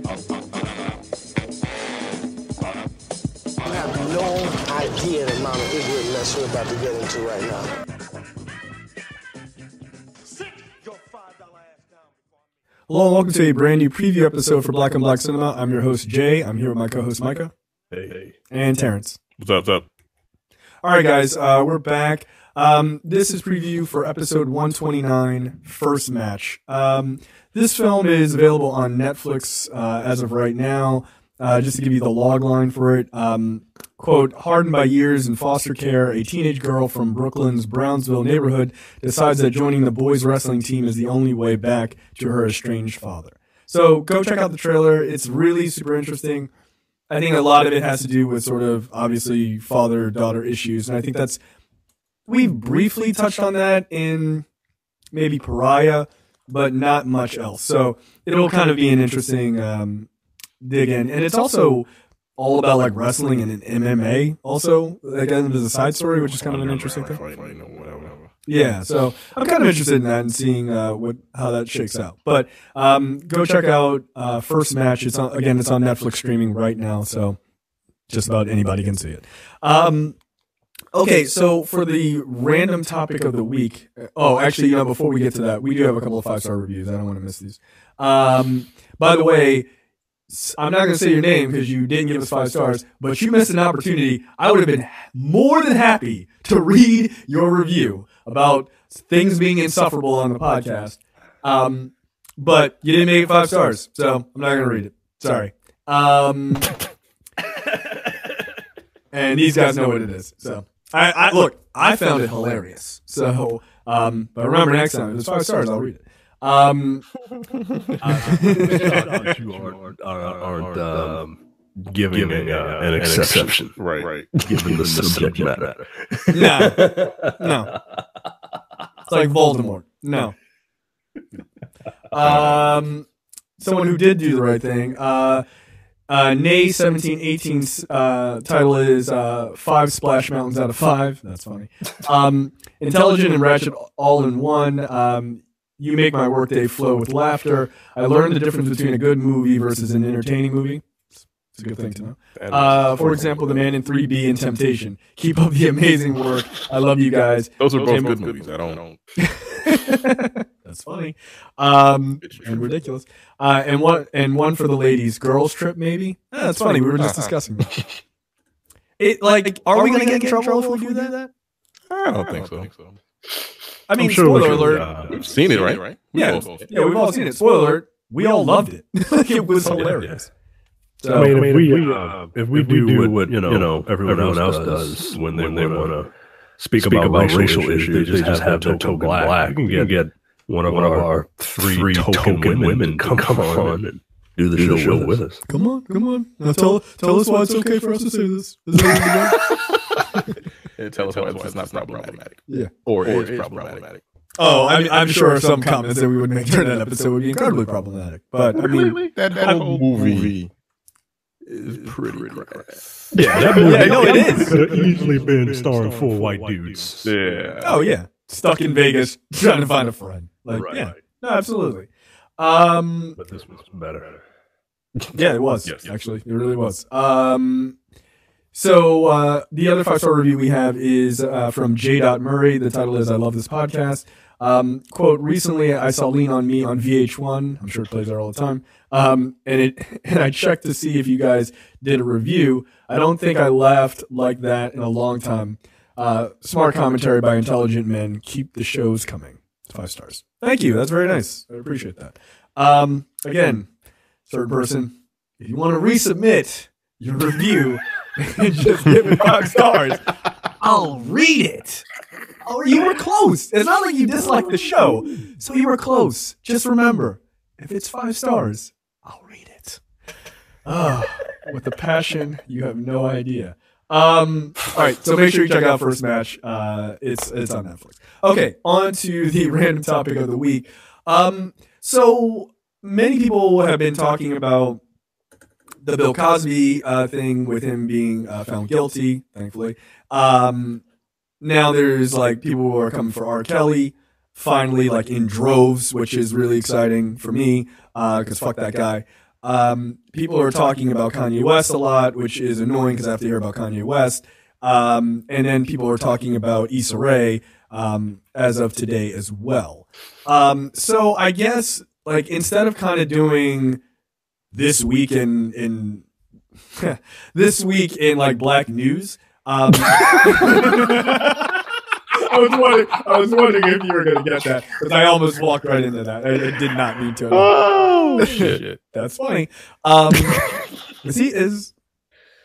You have no idea the amount of ignorant mess we're about to get into right now. Hello and welcome to a brand new preview episode for Black on Black Cinema. I'm your host, Jay. I'm here with my co-host, Micah. Hey. And Terrence. What's up? All right, guys, we're back. This is preview for episode 129, First Match. This film is available on Netflix as of right now. Just to give you the log line for it, quote, hardened by years in foster care, a teenage girl from Brooklyn's Brownsville neighborhood decides that joining the boys wrestling team is the only way back to her estranged father. So go check out the trailer. It's really super interesting. I think a lot of it has to do with sort of obviously father-daughter issues. And I think we've briefly touched on that in maybe Pariah, but not much else. So it'll kind of be an interesting dig in. And it's also all about like wrestling and MMA also, again, as a side story, which is kind of an interesting thing. Yeah, so I'm kind of interested in that and seeing how that shakes out. But go check out First Match. It's on Netflix streaming right now, so just about anybody can see it. Okay, so for the random topic of the week. Oh, actually, before we get to that, we do have a couple of 5-star reviews. I don't want to miss these. By the way, I'm not going to say your name because you didn't give us 5 stars, but you missed an opportunity. I would have been more than happy to read your review about things being insufferable on the podcast. But you didn't make it 5 stars, so I'm not going to read it. Sorry. And these guys know what it is. So I found it hilarious. So, but remember next time, if it's 5 stars, I'll read it. You aren't giving an exception, right? Given the subject matter. No. It's like Voldemort. No. Someone who did do the right thing. Nay 1718's title is 5 Splash Mountains out of 5. That's funny. Intelligent and ratchet all in one. You make my workday flow with laughter. I learned the difference between a good movie versus an entertaining movie. It's a good thing to know. For example, The Man in 3B and Temptation. Keep up the amazing work. I love you guys. Those are both good movies. I don't. That's funny. And ridiculous. And one for the ladies. Girls Trip, maybe? That's funny. We were just discussing that. Are we going to get in trouble if we do that? I don't think so. I mean, spoiler alert. We've seen it, right? Yeah, we've all seen it. Spoiler alert. We all loved it. It was hilarious. So, if we do what everyone else does when they want to speak about racial issues, they just have to token black. You can get one of our three token women to come on and do the show with us. Come on. Now tell us why it's okay for us to say this. Tell us why it's not problematic. Yeah. Or is problematic. Oh, I'm sure some comments that we would make during that episode would be incredibly problematic. But I mean, that whole movie is pretty crass. Yeah, that movie it is. Could have easily been starring 4 white dudes. Yeah. Oh yeah, stuck in Vegas trying to find a friend. No, absolutely. But this was better. Yeah, it was. Yes. Actually, it really was. So the other 5-star review we have is from J. Murray. The title is "I Love This Podcast." Quote: Recently, I saw "Lean on Me" on VH1. I'm sure it plays there all the time. And I checked to see if you guys did a review. I don't think I laughed like that in a long time. Smart commentary by intelligent men. Keep the shows coming. 5 stars. Thank you. That's very nice. I appreciate that. Again, certain person, if you want to resubmit your review and just give it 5 stars, I'll read it. Oh, you were close. It's not like you disliked the show. So you were close. Just remember, if it's 5 stars, I'll read it. With a passion, you have no idea. All right, so make sure you check out First Match. It's on Netflix. Okay, on to the random topic of the week. So many people have been talking about the Bill Cosby thing with him being found guilty, thankfully. Now there's like people who are coming for R. Kelly, finally, like in droves, which is really exciting for me, because fuck that guy. People are talking about Kanye West a lot, which is annoying because I have to hear about Kanye West. And then people are talking about Issa Rae as of today as well. So I guess like instead of kind of doing this week in this week in like black news, I was wondering if you were going to get that because I almost walked right into that. I did not mean to. Oh shit, that's funny. I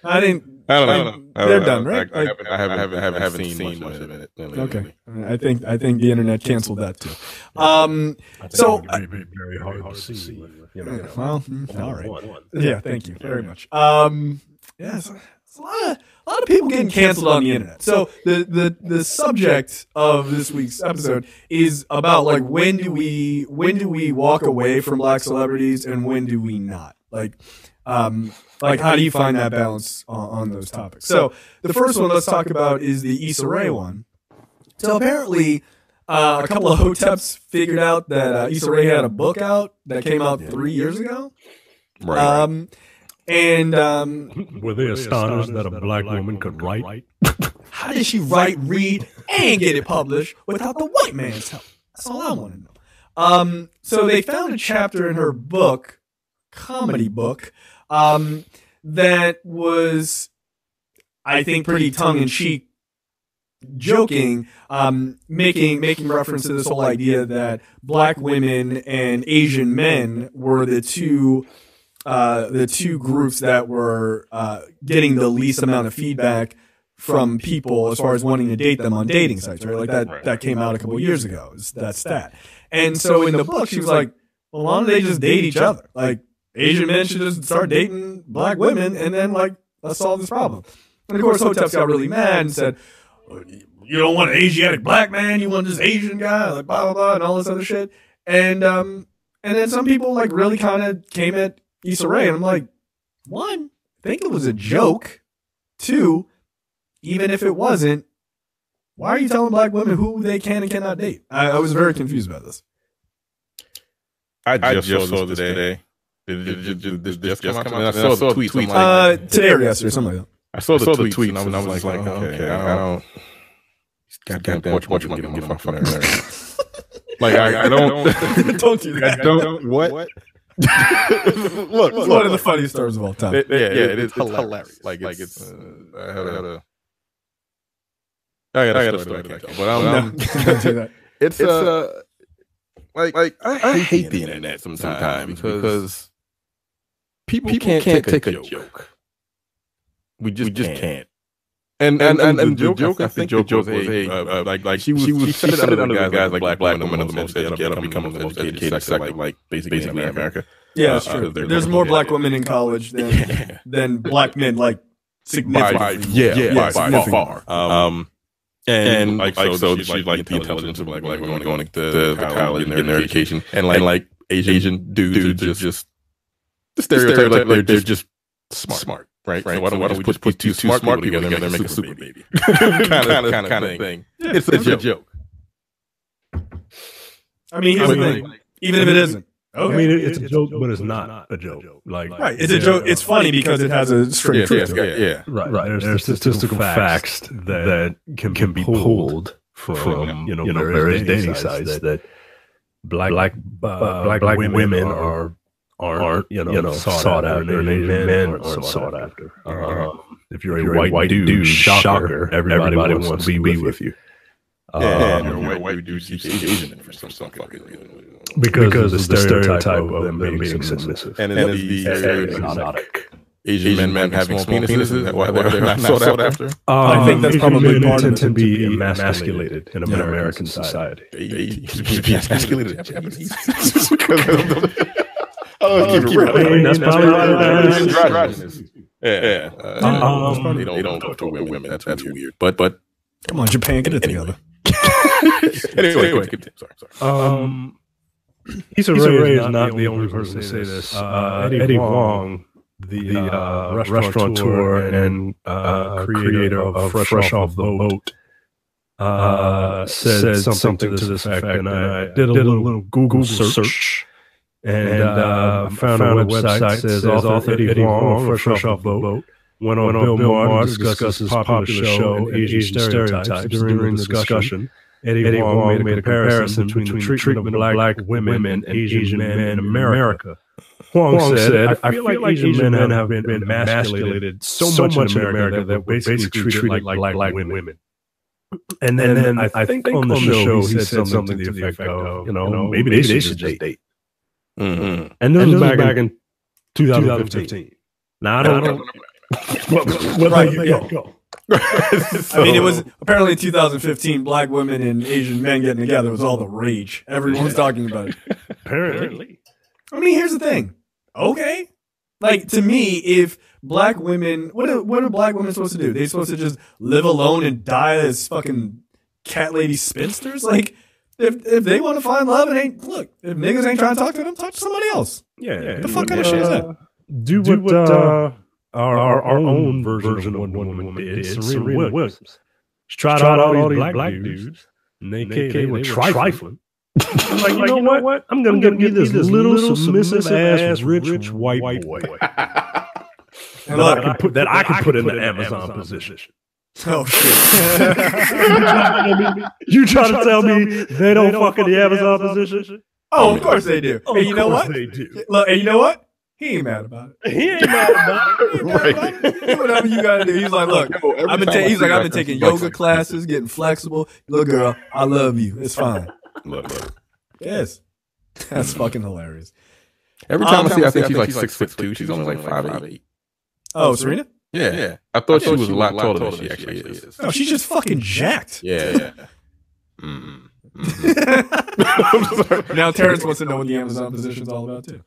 don't know. They're done, right? I haven't seen much of it. Okay, I think the internet canceled that too. So very hard to see. Well, all right. Yeah, thank you very much. Yes, it's a lot of people getting canceled on the internet. So the subject of this week's episode is about like when do we walk away from black celebrities and when do we not? Like how do you find that balance on those topics? So the first one let's talk about is the Issa Rae one. So apparently a couple of hoteps figured out that Issa Rae had a book out that came out 3 years ago. Right. And were they astonished that a black woman could write? How did she write, read, and get it published without the white man's help? That's all I want to know. So they found a chapter in her book, comedy book, that was, I think, pretty tongue-in-cheek, joking, making reference to this whole idea that black women and Asian men were the two groups that were getting the least amount of feedback from people as far as wanting to date them on dating sites, right? Like that came out a couple of years ago, that stat. And so in the book, she was like, well, why don't they just date each other? Like, Asian men should just start dating black women and then, like, let's solve this problem. And of course, hoteps got really mad and said, you don't want an Asiatic black man, you want this Asian guy, like, blah, blah, blah, and all this other shit. And then some people, like, really kind of came at Issa Rae, and I'm like, one, I think it was a joke. Two, even if it wasn't, why are you telling black women who they can and cannot date? I was very confused about this. I just saw this today. Did this just come out? I saw the tweets. Today or yesterday, something like that. I saw the tweets, and I was like, okay, I don't. Goddamn, watch my get my fucking nerve. Like I don't. Don't do that. I don't. What? Look, it's one of the funniest stories of all time. It is hilarious. Like it's. I got a story, but don't do that. It's like I hate the internet sometimes because people can't take a joke. We just can't. And the joke, I think the joke was like she said it under the guys like black women are the most educated, becoming the most educated sector, like basically in America. Yeah, that's true. There's more black women in college than black men, like significantly. By far. And like so she's like the intelligence of like going to college and getting their education, and like Asian dudes are just the stereotype, like they're just smart. Right. So why don't we just put two smart people together and make a super baby? kind of thing. It's a joke. I mean, here's the thing. Even if it isn't. Okay. I mean, it's a joke, but it's not a joke. Like, right. It's a joke. It's funny because it has a string truth to it. Yeah. Right. There's statistical facts that can be pulled from various dating sites that black women aren't sought after, and Asian men aren't sought after. If you're a white dude, shocker, everybody wants to be with you. And you're a white dude, you see Asian men for some fucking reason. Because of the stereotype of them being submissive. And then the exotic Asian men having small penises, why they're not sought after? I think that's probably part of it. To be emasculated in American society. Be emasculated in Japanese? That's probably yeah. They don't talk to women. That's weird. But come on, Japan, get it together. Anyway, sorry. Issa Rae is not the only person to say this. Eddie Wong, the restaurateur and creator of Fresh Off the Boat, said something to this effect, and I did a little Google search. And found a website says author Eddie Wong, fresh off the boat, went on Bill Maher to discuss his popular show Asian Stereotypes. During the discussion, Eddie Wong made a comparison between the treatment of black women and Asian men in America. Wong said, I feel like Asian men have been emasculated so much in America that we're basically treated like black women. And then I think on the show he said something to the effect of, maybe they should just date. Mm-hmm. And this was back in 2015. Now, I don't know. Go. I mean, it was apparently in 2015, black women and Asian men getting together was all the rage. Everyone was talking about it. Apparently. I mean, here's the thing. Okay. Like, to me, if black women, what are black women supposed to do? They're supposed to just live alone and die as fucking cat lady spinsters? Like, if they want to find love, if niggas ain't trying to talk to them, talk to somebody else. Yeah. What the fuck kind of shit is that? Do what our own version of one woman did, Serena Williams. She tried out all these black dudes, and they were trifling. Like, you know what? I'm going to give this little submissive ass rich white boy that I can put in the Amazon position. Oh shit! You trying to tell me they don't fuck in the Amazon position? Oh, of course they do. And you know what? They do. Look, and you know what? He ain't mad about it. He ain't mad about it. Right. Do whatever you gotta do. He's like, look, I've been taking yoga classes, getting flexible. Look, girl, I love you. It's fine. Look. Yes, that's fucking hilarious. Every time I see her, I think she's like 6'2". She's only like 5'8". Oh, Serena? Yeah. I thought she was a lot taller than she actually is. No, she's just fucking jacked. Yeah. Now Terrence wants to know what the Amazon position's all about too.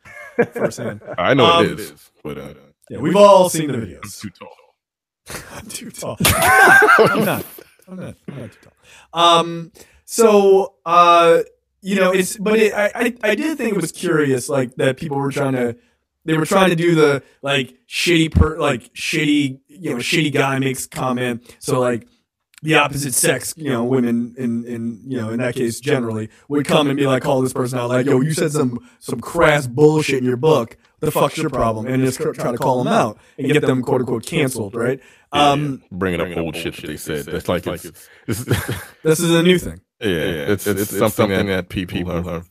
Firsthand. I know it is. But, yeah, we've all seen the videos. I'm too tall. I'm too tall. I'm not too tall. So, I did think it was curious, like, that people were trying to do the, like, shitty guy makes comment. So, like, the opposite sex, women in that case generally would come and be like, call this person out, like, yo, you said some crass bullshit in your book. What the fuck's your problem? And just try to call them out and get them quote unquote canceled, right? Bringing up old shit that they said. That's like this is a new thing. Yeah, it's something that people have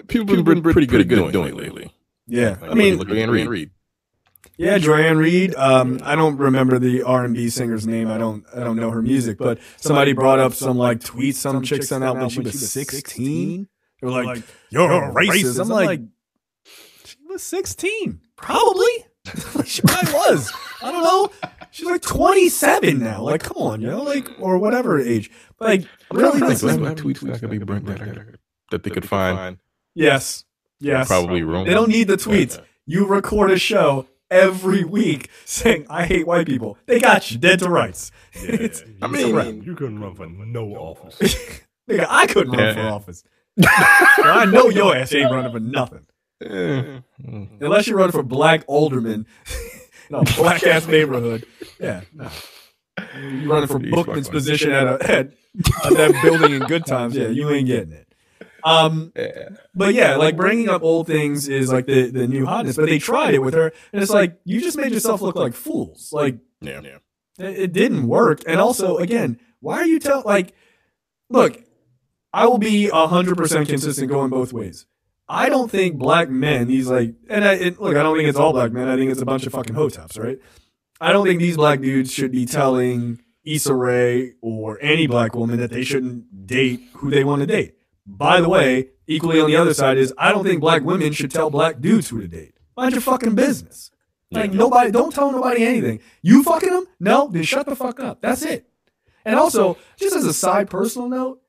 been pretty good at doing lately. Yeah, I mean, Joanne Reed. Yeah, Joanne Reed. I don't remember the R&B singer's name. I don't know her music, but somebody brought up some like tweets some chick sent out when she was 16. They were like, "You're a racist." I'm like, she was 16, probably. She probably was. I don't know. She's like 27 now. Like, come on, like, or whatever age. But like, really, this is tweets that could be that they could find. Yes. Probably wrong. They don't need the tweets. You record a show every week saying, I hate white people. They got you dead to rights. Yeah, I mean, you couldn't run for no office. Nigga, I couldn't run for office. So I know your ass ain't running for nothing. Unless you're running for black alderman in a black ass neighborhood. Yeah, no. You're running for Bookman's position at that building in Good Times. Yeah, you ain't getting it. But yeah, like bringing up old things is like the new hotness. But they tried it with her, and it's like you just made yourself look like fools. Like, it didn't work. And also, again, why are you look, I will be 100% consistent going both ways. I don't think black men, these like, I don't think it's all black men. I think it's a bunch of fucking hotops, right? I don't think these black dudes should be telling Issa Rae or any black woman that they shouldn't date who they want to date. By the way, equally on the other side is I don't think black women should tell black dudes who to date. Mind your fucking business. Like, nobody, don't tell nobody anything. You fucking them? No, then shut the fuck up. That's it. And also, just as a side personal note,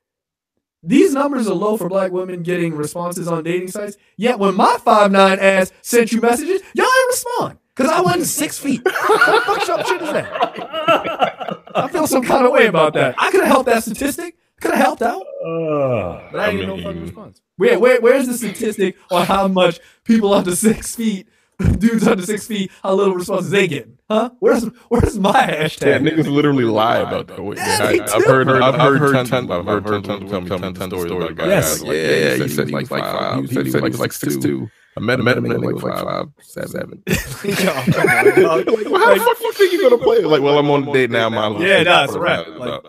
these numbers are low for black women getting responses on dating sites. Yet when my 5'9" ass sent you messages, y'all didn't respond. Because I wasn't 6 feet. What the fuck shit is that? I feel some kind of way about that. I could have helped that statistic. Could have helped out. But I didn't get no fucking response. Where's the statistic on how much people under 6 feet, dudes under 6 feet, how little responses they get? Huh? Where's my hashtag? Yeah, niggas literally lie about that. I've heard tons of stories about guys. Yes. He said he was like 5'5". He said he was like 6'2". I met him like 5'7". Well, how the fuck you think you're gonna play? Like, well, I'm on a date now. Yeah, that's right. Like,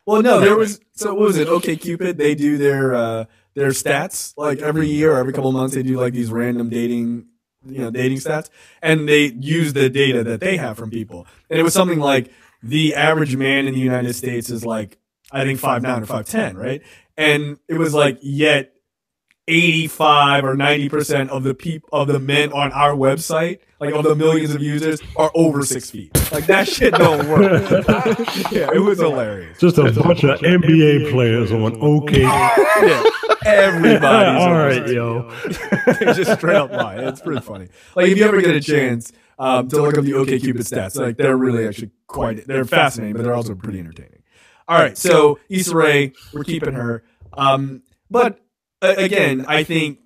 well, no, there was. So what was it? OkCupid. They do their stats like every year or every couple of months. They do like these random dating stats, and they use the data that they have from people. And it was something like the average man in the United States is like, I think 5'9" or 5'10", right? And it was like, yet 85 or 90% of the men on our website, like of the millions of users, are over 6 feet. Like that shit don't work. Yeah, it was hilarious. Just a bunch of NBA players on OK. Yeah, everybody's all right, yo. They just straight up lie. It's pretty funny. Like if you ever get a chance to look up the OkCupid stats, like they're really actually they're fascinating, but they're also pretty entertaining. All right, so Issa Rae, we're keeping her. But again, I think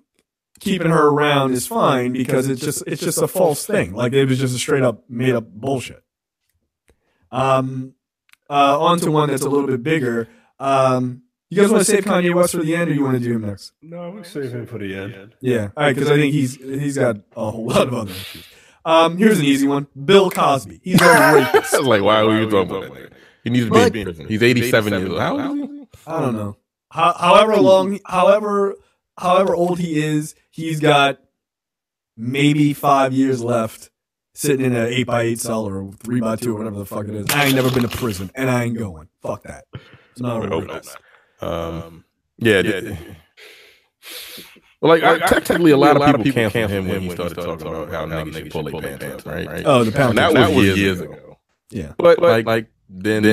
keeping her around is fine because it's just a false thing. Like it was just a straight up made up bullshit. On to one that's a little bit bigger. You guys want to save Kanye West for the end, or you want to do him next? No, we save him for the end. Yeah, all right, because I think he's got a whole lot of other issues. Here's an easy one: Bill Cosby. He's a rapist. Like, why were you talking about that? He needs to be in prison. He's 87 years old. How old is he? I don't know. However old he is, he's got maybe 5 years left sitting in an 8x8 cell or 3x2 or whatever the fuck it is. I ain't never been to prison, and I ain't going. Fuck that. It's not a yeah. Well, technically, a lot of people canceled him when he started talking about how niggas should pull their pants up, right? Oh, the pound. That was years ago. Yeah, but like then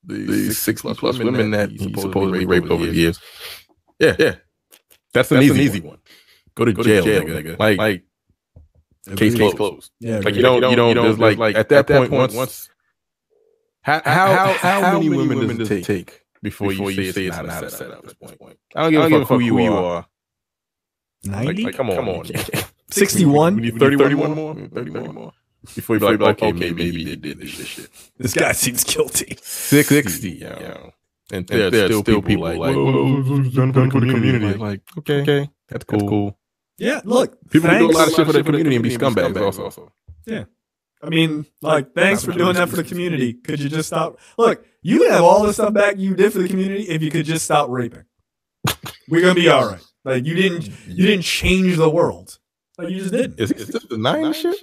the 60+ women that he supposedly raped over the years. Yeah. That's an easy one. Go to jail, nigga. Like case closed. Yeah. Like you don't. There's like at that point once. How many women does it take before you say it's not a setup at this point? I don't give a fuck who you are. 90? Like, come on. 61? We need 31 more. 31 more. Before you be like, okay, maybe they did this shit. This guy seems guilty. 60, yo. And there's still people like, done for the community. Like, okay, that's cool. Yeah, look. People do a lot of shit for the community and be scumbags also. Yeah. I mean, like, thanks for doing that for the community. Could you just stop? Look, you can have all the stuff back you did for the community if you could just stop raping. We're gonna be all right. Like, you didn't change the world. Like, you just didn't. Is this denying shit?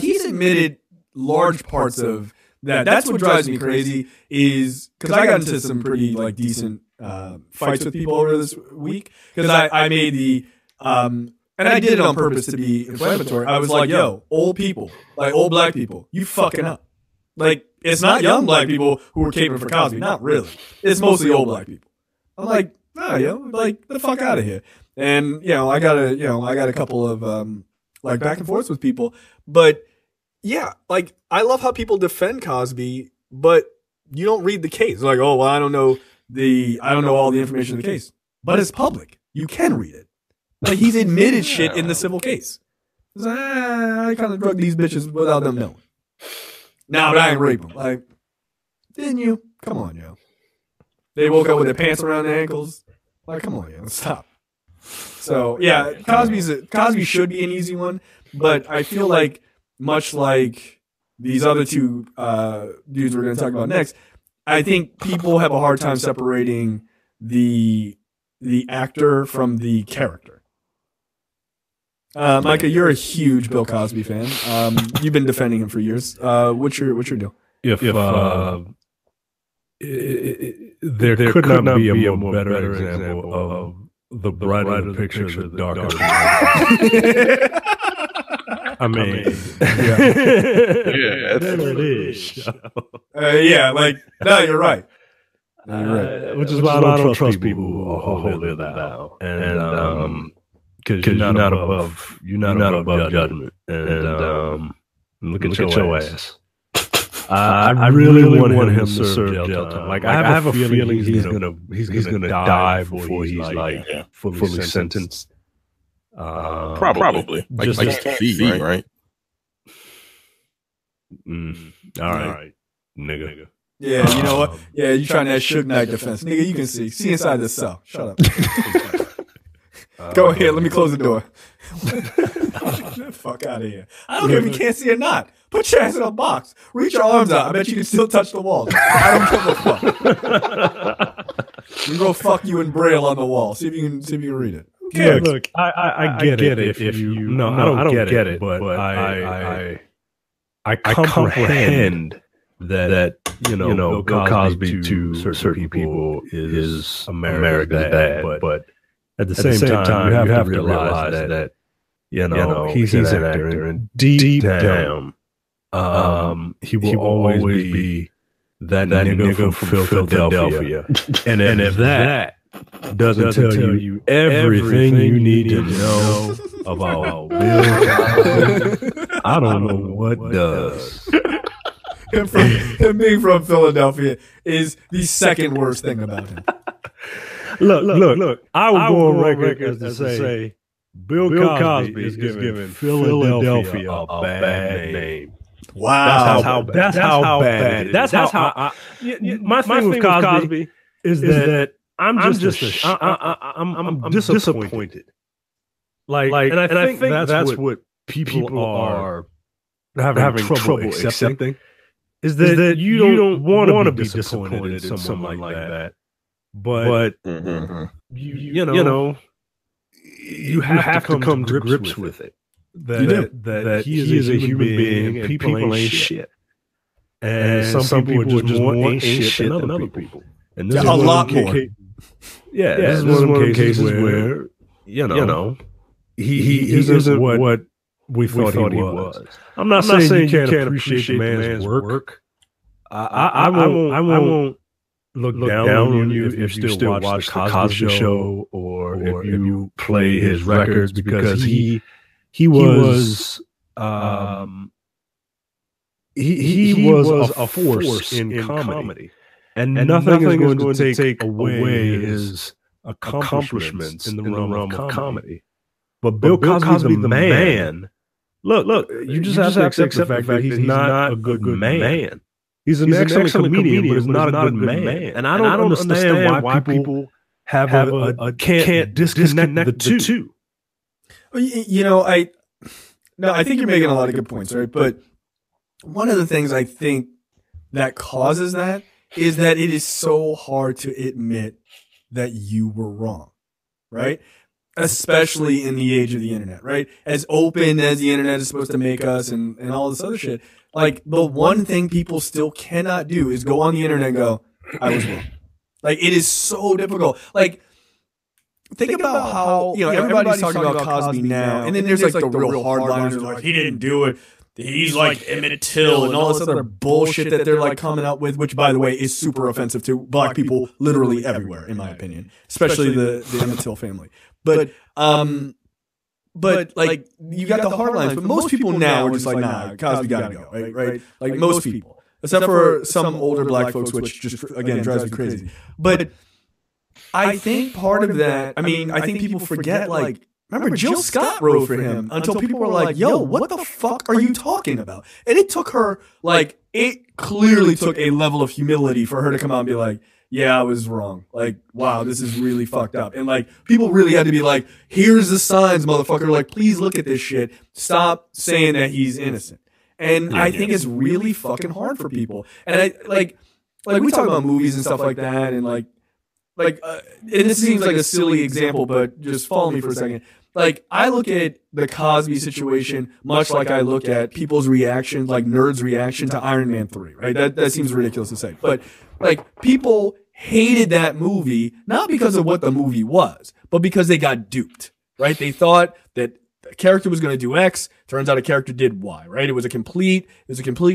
He's admitted large parts of that. That's what drives me crazy is because I got into some pretty like decent fights with people over this week because I made the and I did it on purpose to be inflammatory. I was like, yo, old people, like old black people, you fucking up. Like, it's not young black people who are caping for Cosby. Not really. It's mostly old black people. I'm like, nah, yo, like, the fuck out of here. And, I got a couple of, like, back and forths with people. But, yeah, like, I love how people defend Cosby, but you don't read the case. Like, oh, well, I don't know all the information in the case. But it's public. You can read it. Like, he's admitted shit in the civil case. He's like, I kind of drug these bitches without them knowing. Nah, but I ain't rape them. Like, didn't you? Come on, yo. They woke up with their pants around their ankles. Like, come on, yo, stop. So, yeah, Cosby should be an easy one, but I feel like, much like these other two dudes we're going to talk about next, I think people have a hard time separating the actor from the character. Micah, you're a huge Bill Cosby fan. You've been defending him for years. What's your deal? If there could not be a more better example of the brighter the picture, the darker the I mean, yeah, that's what it is. No, you're right. Which is why I don't trust people who hold it down. And because you're not above judgment. And look at your ass. I really want him to serve jail time. Like, I have a feeling he's gonna die before he's like fully sentenced. Probably. Like TV, right? All right, nigga. Yeah, you know what? Yeah, you trying that Suge Knight defense, nigga. You can see inside the cell. Shut up. Go ahead. Let me close the door. Fuck out of here. I don't care if you can't see or not. Put your ass in a box. Reach your arms out. I bet you can still touch the wall. I don't give a fuck. We go fuck you in Braille on the wall. See if you can read it. Yeah, look, I get it. If you no, I don't get it. But I comprehend that Bill Cosby to certain people is America's dad. But at the same time, you have to realize that he's an actor, and deep down, he will always be that nigga from Philadelphia. And if that doesn't tell you everything you need to know about Bill Cosby, I don't know what does. Him being from Philadelphia is the second worst thing about him. Look. I will go on record as to say Bill Cosby is giving Philadelphia a bad name. Wow, That's how bad. That's how. My thing with Cosby is that I'm disappointed. And I think that's what people are having trouble accepting. Is that you don't want to be disappointed in someone like that, but you have to come to grips with it. That he is a human being and people ain't shit. And some people just more ain't shit than other people. And this is a lot more. This is one of the cases where he isn't what we thought he was. I'm not saying you can't appreciate the man's work. I won't look down on you if you still watch the Cosby Show or if you play his records, because he was a force in comedy, and nothing is going to take away his accomplishments in the realm of comedy. But Bill Cosby, the man, look, you just have to accept the fact that he's not a good man. He's an excellent comedian, but he's not a good man. And I don't understand why people can't disconnect the two. I think you're making a lot of good points, right? But one of the things I think that causes that is that it is so hard to admit that you were wrong, right? Especially in the age of the internet, right? As open as the internet is supposed to make us and all this other shit. Like, the one thing people still cannot do is go on the internet and go, I was wrong. Like, it is so difficult. Like, think about how, everybody's talking about Cosby now, and then there's like the real hardliners who are like, he didn't do it. He's like Emmett Till and all this other bullshit that they're like coming up with, which, by the way, is super offensive to black people literally everywhere, in my opinion, especially the Emmett Till family. But like, you got the hardlines, but most people now are just like, nah, Cosby gotta go, right? Like, most people, except for some older black folks, which just, again, drives me crazy. But I think part of that, I think people forget, like, remember Jill Scott wrote for him until people were like, yo, what the fuck are you talking about? And it took her, like, it clearly took a level of humility for her to come out and be like, yeah, I was wrong. Like, wow, this is really fucked up. And, like, people really had to be like, here's the signs, motherfucker. Like, please look at this shit. Stop saying that he's innocent. And I think it's really fucking hard for people. And I like we talk about movies and stuff like that, and and this seems like a silly example, but just follow me for a second. Like, I look at the Cosby situation much like I look at people's reaction, like nerds' reaction to Iron Man 3, right? That seems ridiculous to say. But, like, people hated that movie, not because of what the movie was, but because they got duped, right? They thought that the character was going to do X. Turns out a character did Y, right? It was a complete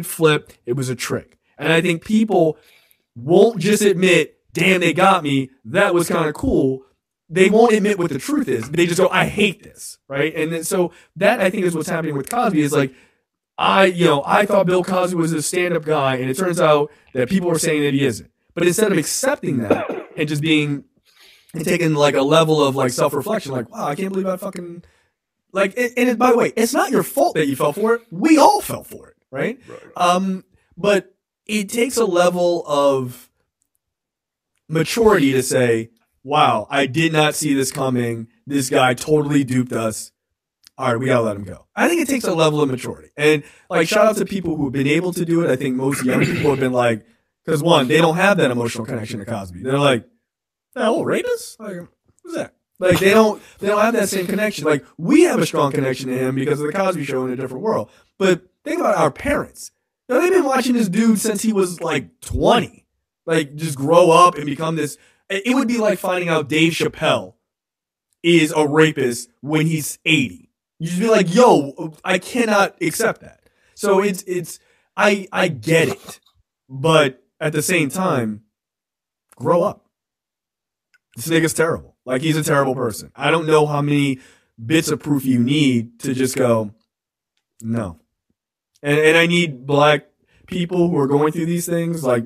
flip. It was a trick. And I think people won't just admit, damn, they got me. That was kind of cool. They won't admit what the truth is. They just go, I hate this, right? And then, so that, I think, is what's happening with Cosby, is like, I thought Bill Cosby was a stand-up guy, and it turns out that people are saying that he isn't. But instead of accepting that and just being, and taking like a level of like self-reflection, like, wow, I can't believe I fucking, like, and by the way, it's not your fault that you fell for it. We all fell for it, right? But it takes a level of maturity to say, wow, I did not see this coming. this guy totally duped us. All right, we gotta let him go. I think it takes a level of maturity. And like, shout out to people who've been able to do it. I think most young people have been like, because one, they don't have that emotional connection to Cosby. They're like, that old rapist? Like, who's that? Like, they don't have that same connection. Like, we have a strong connection to him because of the Cosby Show in a different world. But think about our parents. You know, they've been watching this dude since he was like 20. Like, just grow up and become this. It would be like finding out Dave Chappelle is a rapist when he's 80. You just be like, yo, I cannot accept that. So I get it. But at the same time, grow up. This nigga's terrible. Like, he's a terrible person. I don't know how many bits of proof you need to just go, no. And I need black people who are going through these things, like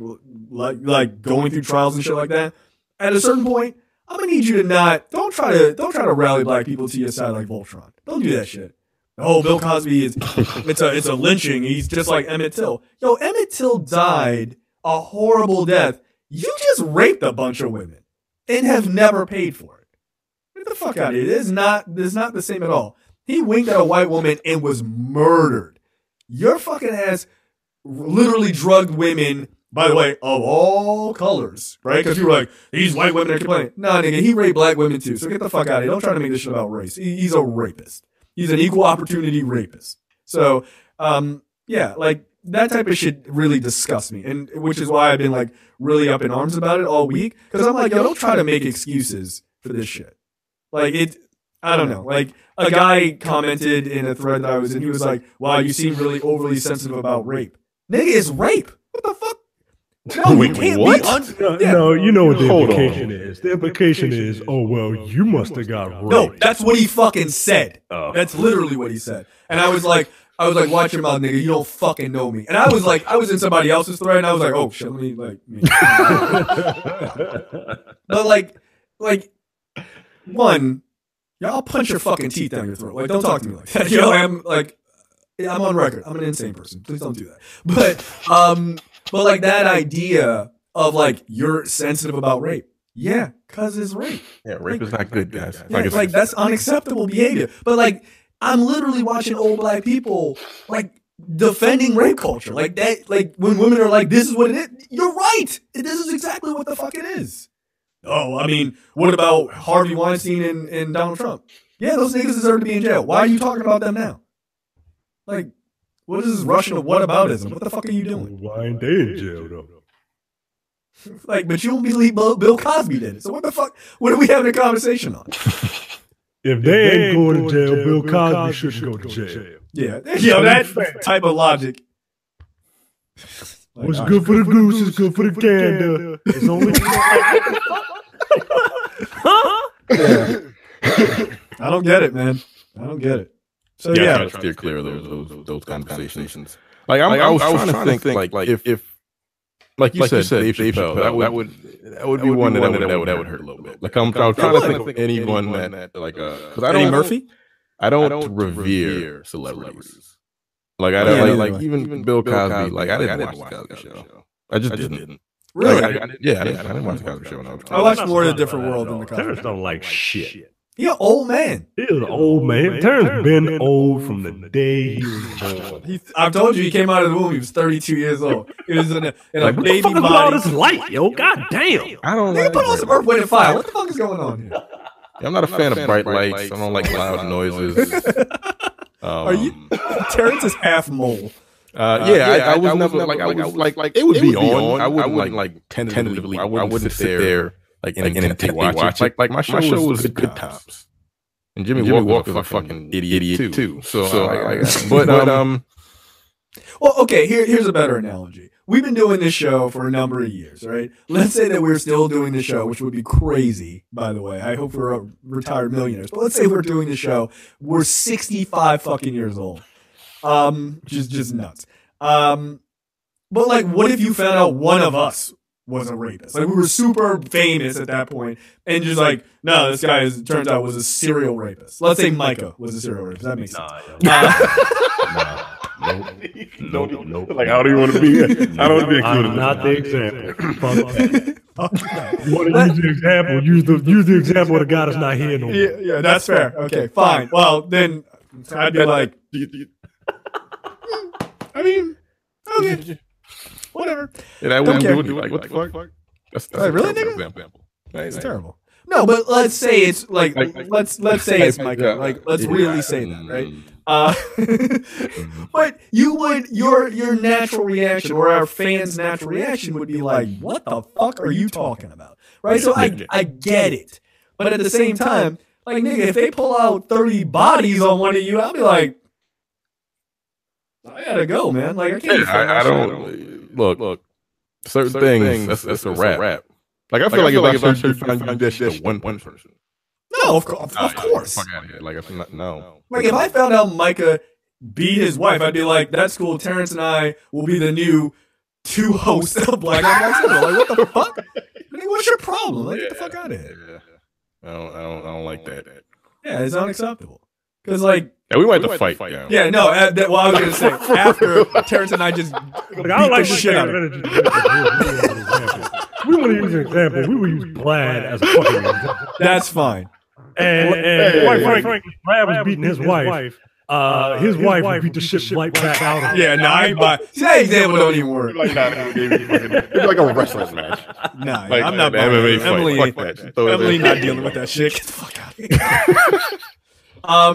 going through trials and shit like that. At a certain point, I'm gonna need you to don't try to rally black people to your side like Voltron. Don't do that shit. Oh, Bill Cosby it's a lynching. He's just like Emmett Till. Yo, Emmett Till died a horrible death. You just raped a bunch of women and have never paid for it. Get the fuck out of here. It's not the same at all. He winked at a white woman and was murdered. Your fucking ass literally drugged women, by the way, of all colors, right? Because you were like, these white women are complaining. Nah, nigga, he raped black women too. So get the fuck out of here. Don't try to make this shit about race. He's a rapist. He's an equal opportunity rapist. So, yeah, like, that type of shit really disgusts me. And which is why I've been like really up in arms about it all week. Because I'm like, yo, don't try to make excuses for this shit. Like, I don't know. Like, a guy commented in a thread that I was in. He was like, wow, you seem really overly sensitive about rape. Nigga, it's rape. What the fuck? No, wait, you can't what? No, you know what the implication is. The implication is, oh, well, you must have got raped. No, that's what he fucking said. Oh. That's literally what he said. And I was like, watch your mouth, nigga. You don't fucking know me. And I was in somebody else's thread, and I was like, oh, shit, let me, But, like, one, y'all punch your fucking teeth down your throat. Like, don't talk to me like that. You know, I'm on record. I'm an insane person. Please don't do that. But like, that idea of like, you're sensitive about rape. Yeah, cause it's rape. Yeah, rape is not good, guys. Yeah, like that's unacceptable behavior. But like, I'm literally watching old black people like defending rape culture. Like that, like when women are like, this is what it is. You're right. This is exactly what the fuck it is. Oh, I mean, what about Harvey Weinstein and Donald Trump? Yeah, those niggas deserve to be in jail. Why are you talking about them now? Like, what is this Russian whataboutism? What the fuck are you doing? Why ain't they in jail, though? Like, but you don't believe Bill Cosby did it. So what the fuck? What are we having a conversation on? If they ain't going to jail, Bill Cosby shouldn't go to jail. Yeah, that type of logic. Like, what's good for the goose is good for the gander. It's only. Yeah. I don't get it, man. I don't get it. So yeah, try to steer clear of those conversations. Like I was trying to think like if like you said, Dave Chappelle, that would be one that would hurt a little bit. Like I'm trying to think of anyone that like because Eddie Murphy. I don't revere celebrities. Like I don't like even Bill Cosby. Like I didn't watch the Cosby Show. I just didn't. Really? I didn't watch the Cosby Show. I watched more of a different world than the Cosby. Terrence don't like shit. He an old man. He is an old man. Terrence been old from the day he was born. I've told you, he came out of the womb. He was 32 years old. He was in a like, baby body. What all this light, yo? God damn. I don't. Nigga, put on some Earth, Wind, and Fire. What the fuck is going on here? Yeah, I'm not a fan of bright lights. I don't like loud noises. Are you? Terrence is half mole. I was never like it would be on. I wouldn't like tentatively. I wouldn't sit there like intently watch it. Like my show was good times. And Jimmy Walker was a fucking idiot too. So well, okay. Here's a better analogy. We've been doing this show for a number of years, right? Let's say that we're still doing the show, which would be crazy, by the way. I hope we're retired millionaires. But let's say we're doing the show. We're 65 fucking years old. Just nuts. But like, what if you found out one of us was a rapist? Like, we were super famous at that point, and just like, no, this guy turns out was a serial rapist. Let's say Micah was a serial rapist. That makes sense. Nope. Like, I don't even want to be. I don't want to be included. I'm not the example. Fuck that. You want to use the example? Use the example of the guy that's not here no more. Yeah, that's fair. Okay, fine. Well, then I'd be like, I mean, okay, whatever. And I wouldn't do it. Like, what the fuck? That's really, nigga? Example. That's terrible. No, but let's say it's like let's say it's Micah. Like, let's really say that, right? But you would your natural reaction, or our fans' natural reaction, would be like, "What the fuck are you talking about?" Right? So I get it, but at the same time, like, nigga, if they pull out 30 bodies on one of you, I'll be like, I gotta go, man. Like, I can't. I don't look. Certain things that's a rap. Like, I feel like if I should find that shit to one person. No, of course. Fuck out of here. Like, if not, no. Like, if I found out Micah beat his wife, I'd be like, that's cool. Terrence and I will be the new 2 hosts of Black on Black Cinema. Like, what the fuck? I mean, what's your problem? Like, get the fuck out of here. I don't like that. Yeah, it's unacceptable. Because, like, yeah, we might have to fight. Yeah, no. Well, I was gonna say, after Terrence and I just beat the shit out of him. We want to use an example. We would use Brad as a fucking example. That's fine. And quite frankly, Brad was beating his wife. His wife would beat the shit right back out of him. Yeah, I ain't buy. That example don't even work. It'd be like a wrestling match. Nah, like, I'm not buying it. Emily not dealing with that shit. Get the fuck out of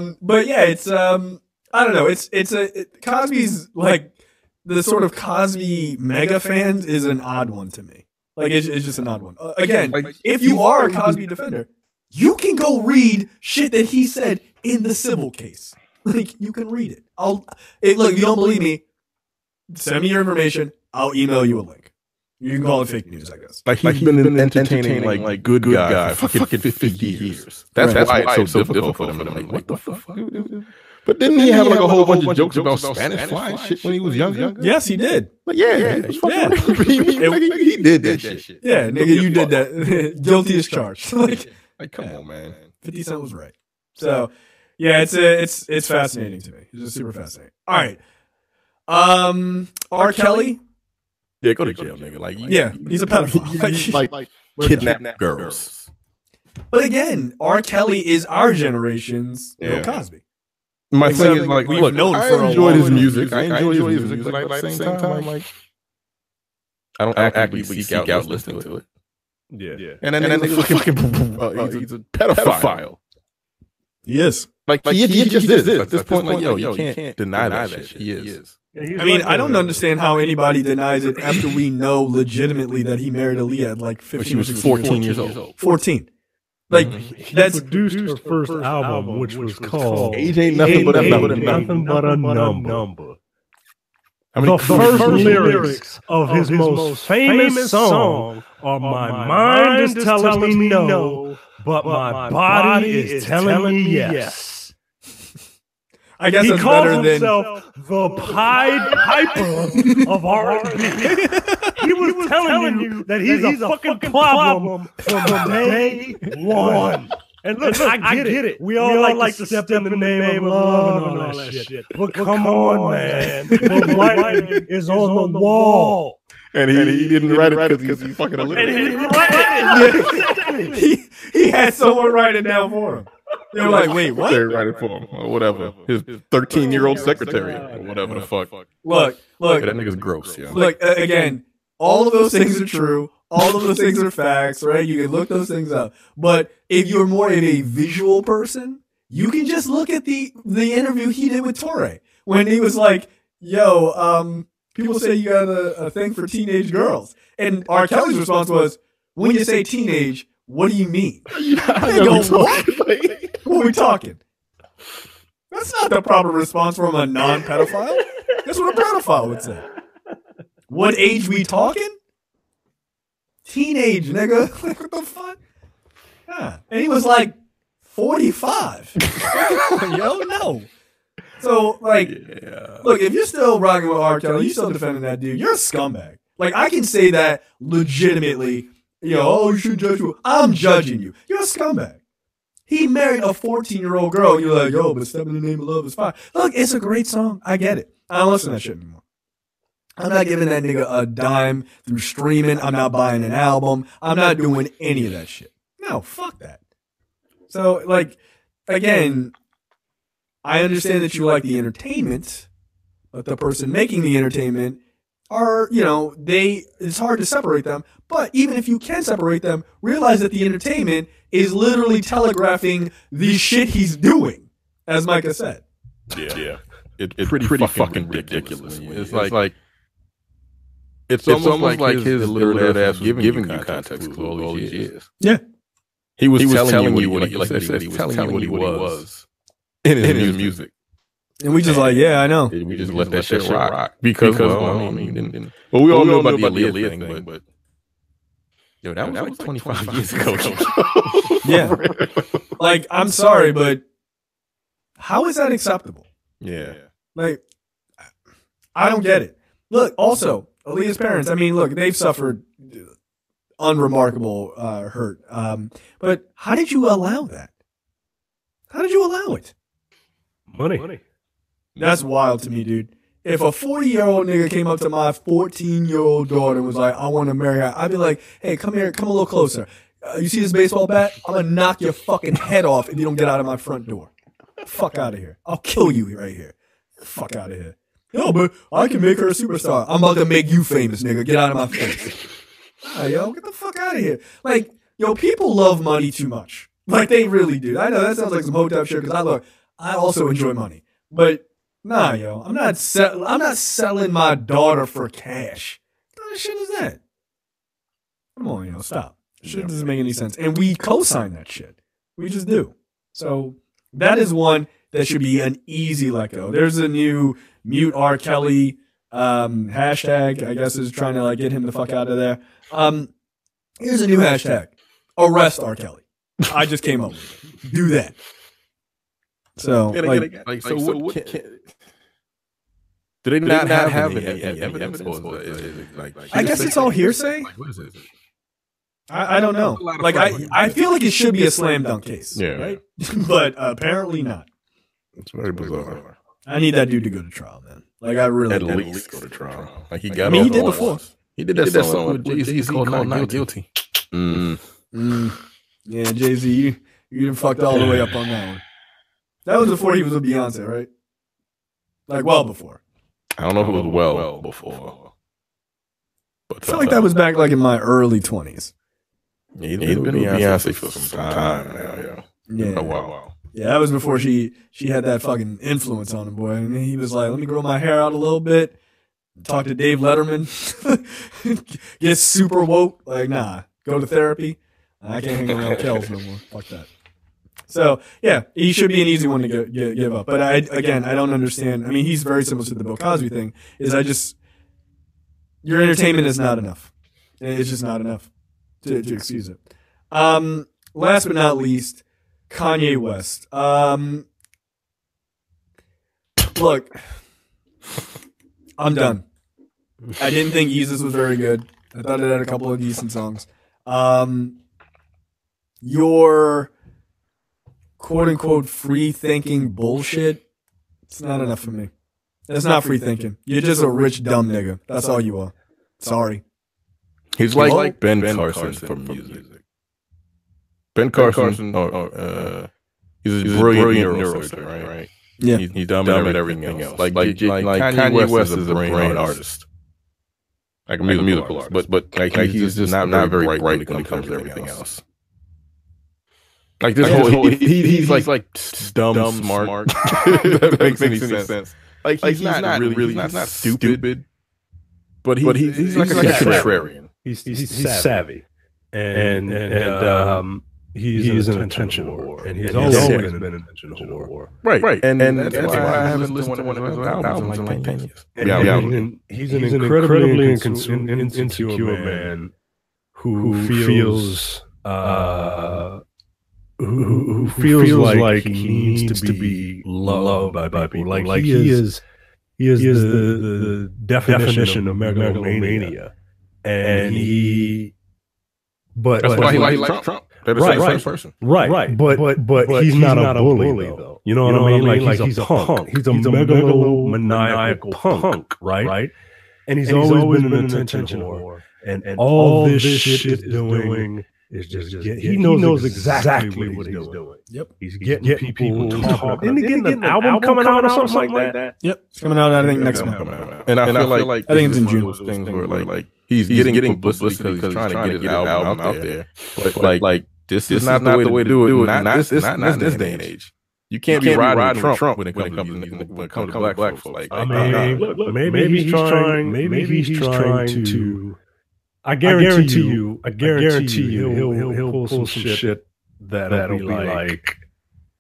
here. But yeah, it's I don't know. Cosby's, like, the sort of Cosby mega fans is an odd one to me. Like, it's just an odd one. Again, if you are a Cosby defender, you can go read shit that he said in the civil case. Like, you can read it. Look, if you don't believe me, send me your information. I'll email you a link. You can call it fake news, I guess. Like, he's been entertaining like good guy for fucking 50 years. That's why it's so difficult for them. Like, what the fuck? But didn't he have like a whole bunch of jokes about Spanish fly and shit when he was younger? Yes, he did. But yeah. He did that shit. Yeah, nigga, you did that. Guilty as charged. Like, come on, man. 50 Cent was right. So, yeah, it's fascinating to me. It's just super fascinating. All right. R. Kelly. Yeah, go to jail, nigga. Like, yeah, he's a pedophile. like kidnap girls. But again, R. Kelly is our generation's Bill Cosby. My thing is, like, look, I enjoyed his music. I enjoy his music, but at the same time, like, I don't actively seek out listening to it. Yeah. And then he's a pedophile. He is. Like he just is. At this point, like, yo, you can't deny that shit. He is. I mean, I don't understand how anybody denies it after we know legitimately that he married Aaliyah at like 15. She was 14 years old. 14. Like, that's produced her first album, which was called Age Ain't Nothing But a Number. The first lyrics of his most famous song are "My mind is telling me no, but my body is telling me yes." I guess he calls himself the Pied Piper of R&B. He was telling you that he's a fucking problem from day one. And look, I get it. We all like to step in the name of love and all that shit. But come on, man. The writing is on the wall. And he didn't write it because he's fucking illiterate. He had someone write it down for him. They were like, wait, what? They write it for him or whatever. His 13-year-old secretary or whatever the fuck. Look. That nigga's gross, yo. Look, again, all of those things are true. All of those things are facts, right? You can look those things up. But if you're more of a visual person, you can just look at the interview he did with Torre when he was like, yo, people say you got a thing for teenage girls. And R. Kelly's response was, when you say teenage, what do you mean? They go, what? What are we talking? That's not the proper response from a non-pedophile. That's what a pedophile would say. What age we talking? Teenage, nigga. What the fuck? Yeah. And he was like 45. Yo, no. So, like, look, if you're still rocking with R. Kelly, you're still defending that dude, you're a scumbag. Like, I can say that legitimately. You should judge me. I'm judging you. You're a scumbag. He married a 14-year-old girl. You're like, yo, but Step in the Name of Love is fine. Look, it's a great song. I get it. I don't listen to that shit anymore. I'm not giving that nigga a dime through streaming. I'm not buying an album. I'm not doing any of that shit. No, fuck that. So, like, again, I understand that you like the entertainment, but the person making the entertainment are, you know, it's hard to separate them. But even if you can separate them, realize that the entertainment is literally telegraphing the shit he's doing, as Micah said. Yeah. It's pretty fucking ridiculous. It's like it's almost like his little ass was giving you context clues all these years. Yeah. He was telling you what he was telling you what he was in his music. And we just like, yeah, I know. We just let that shit rock. Because well, I mean, we all know about the Aaliyah thing, but yo, that was like 25 years ago. Yeah. Like, I'm sorry, but how is that acceptable? Yeah. Like, I don't get it. Look, also, Aaliyah's parents, I mean, look, they've suffered unremarkable hurt. But how did you allow that? How did you allow it? Money. That's wild to me, dude. If a 40-year-old nigga came up to my 14-year-old daughter and was like, I want to marry her, I'd be like, hey, come here, come a little closer. You see this baseball bat? I'm going to knock your fucking head off if you don't get out of my front door. Fuck out of here. I'll kill you right here. Fuck out of here. No, but I can make her a superstar. I'm about to make you famous, nigga. Get out of my face. Yo, get the fuck out of here. Like, yo, people love money too much. Like, they really do. I know that sounds like some hotep shit because I also enjoy money. But nah, yo, I'm not selling my daughter for cash. What kind of shit is that? Come on, yo, stop. Shit doesn't make any sense. And we co-sign that shit. We just do. So that is one that should be an easy let go. There's a new mute R. Kelly hashtag, I guess, is trying to like get him the fuck out of there. Here's a new hashtag. Arrest R. Kelly. I just came up with it. Do that. So, what do they not have any evidence? I guess it's all hearsay. What is it? I don't know. Like, I feel like it should be a slam dunk case. Yeah. Right? But apparently not. It's very bizarre. I need that dude to go to trial, man. Like, I really at least go to trial. Like, he got. I mean, he did before. He did that song with Jay-Z. He's called Not Guilty. Yeah, Jay-Z, you fucked all the way up on that one. That was before he was with Beyonce, right? Like, well before. I don't know if it was well before. But I feel like that was back like in my early 20s. Yeah, he's been with Beyonce for some time now, yeah. Oh, wow. Yeah, that was before she had that fucking influence on him, boy. And he was like, let me grow my hair out a little bit, talk to Dave Letterman, get super woke. Like, nah, go to therapy. I can't hang around Kells no more. Fuck that. So, yeah, he should be an easy one to give up. But I don't understand. I mean, he's very similar to the Bill Cosby thing, your entertainment is not enough. It's just not enough to excuse it. Last but not least, Kanye West. Look, I'm done. I didn't think Yeezus was very good. I thought it had a couple of decent songs. Your quote-unquote free-thinking bullshit, it's not enough for me. It's not free thinking. You're just a rich, dumb nigga. That's all you are. Sorry. He's like Ben Carson from music. Ben Carson, he's a brilliant neurosurgeon, right? Yeah. He's dumb at everything else. Like Kanye West is a brain artist. Like a musical artist. But like he's just not very bright when it comes to everything else. Like this whole he's like dumb smart. That makes any sense. Like he's not really he's not stupid. But he's like a contrarian. He's savvy. And he's an attention whore. And he's always been an attention whore. Right. And that's why I haven't listened to one of his albums in like 10 years. And he's an incredibly insecure man who feels who feels like he needs to be loved by people. Like he is the definition of megalomania. And but that's why he likes Trump. Right. Person. Right. But he's not a bully though. You know what I mean? Like he's a punk. He's a megalomaniacal punk, right? and he's always been an attention whore. And all this shit is doing is just he knows exactly what he's doing. Yep. He's getting people talking. Isn't he getting an album coming out or something like that? Yep. It's coming out, I think, next month. And I feel like I think it's in June. Things where like he's getting publicity because he's trying to get his album out there. But like this is not the way to do it. Not this day and age. You can't be riding Trump when it comes to black folks. Like, I mean, look, maybe he's trying. Maybe he's trying to. I guarantee you, he'll pull some shit that'll be like,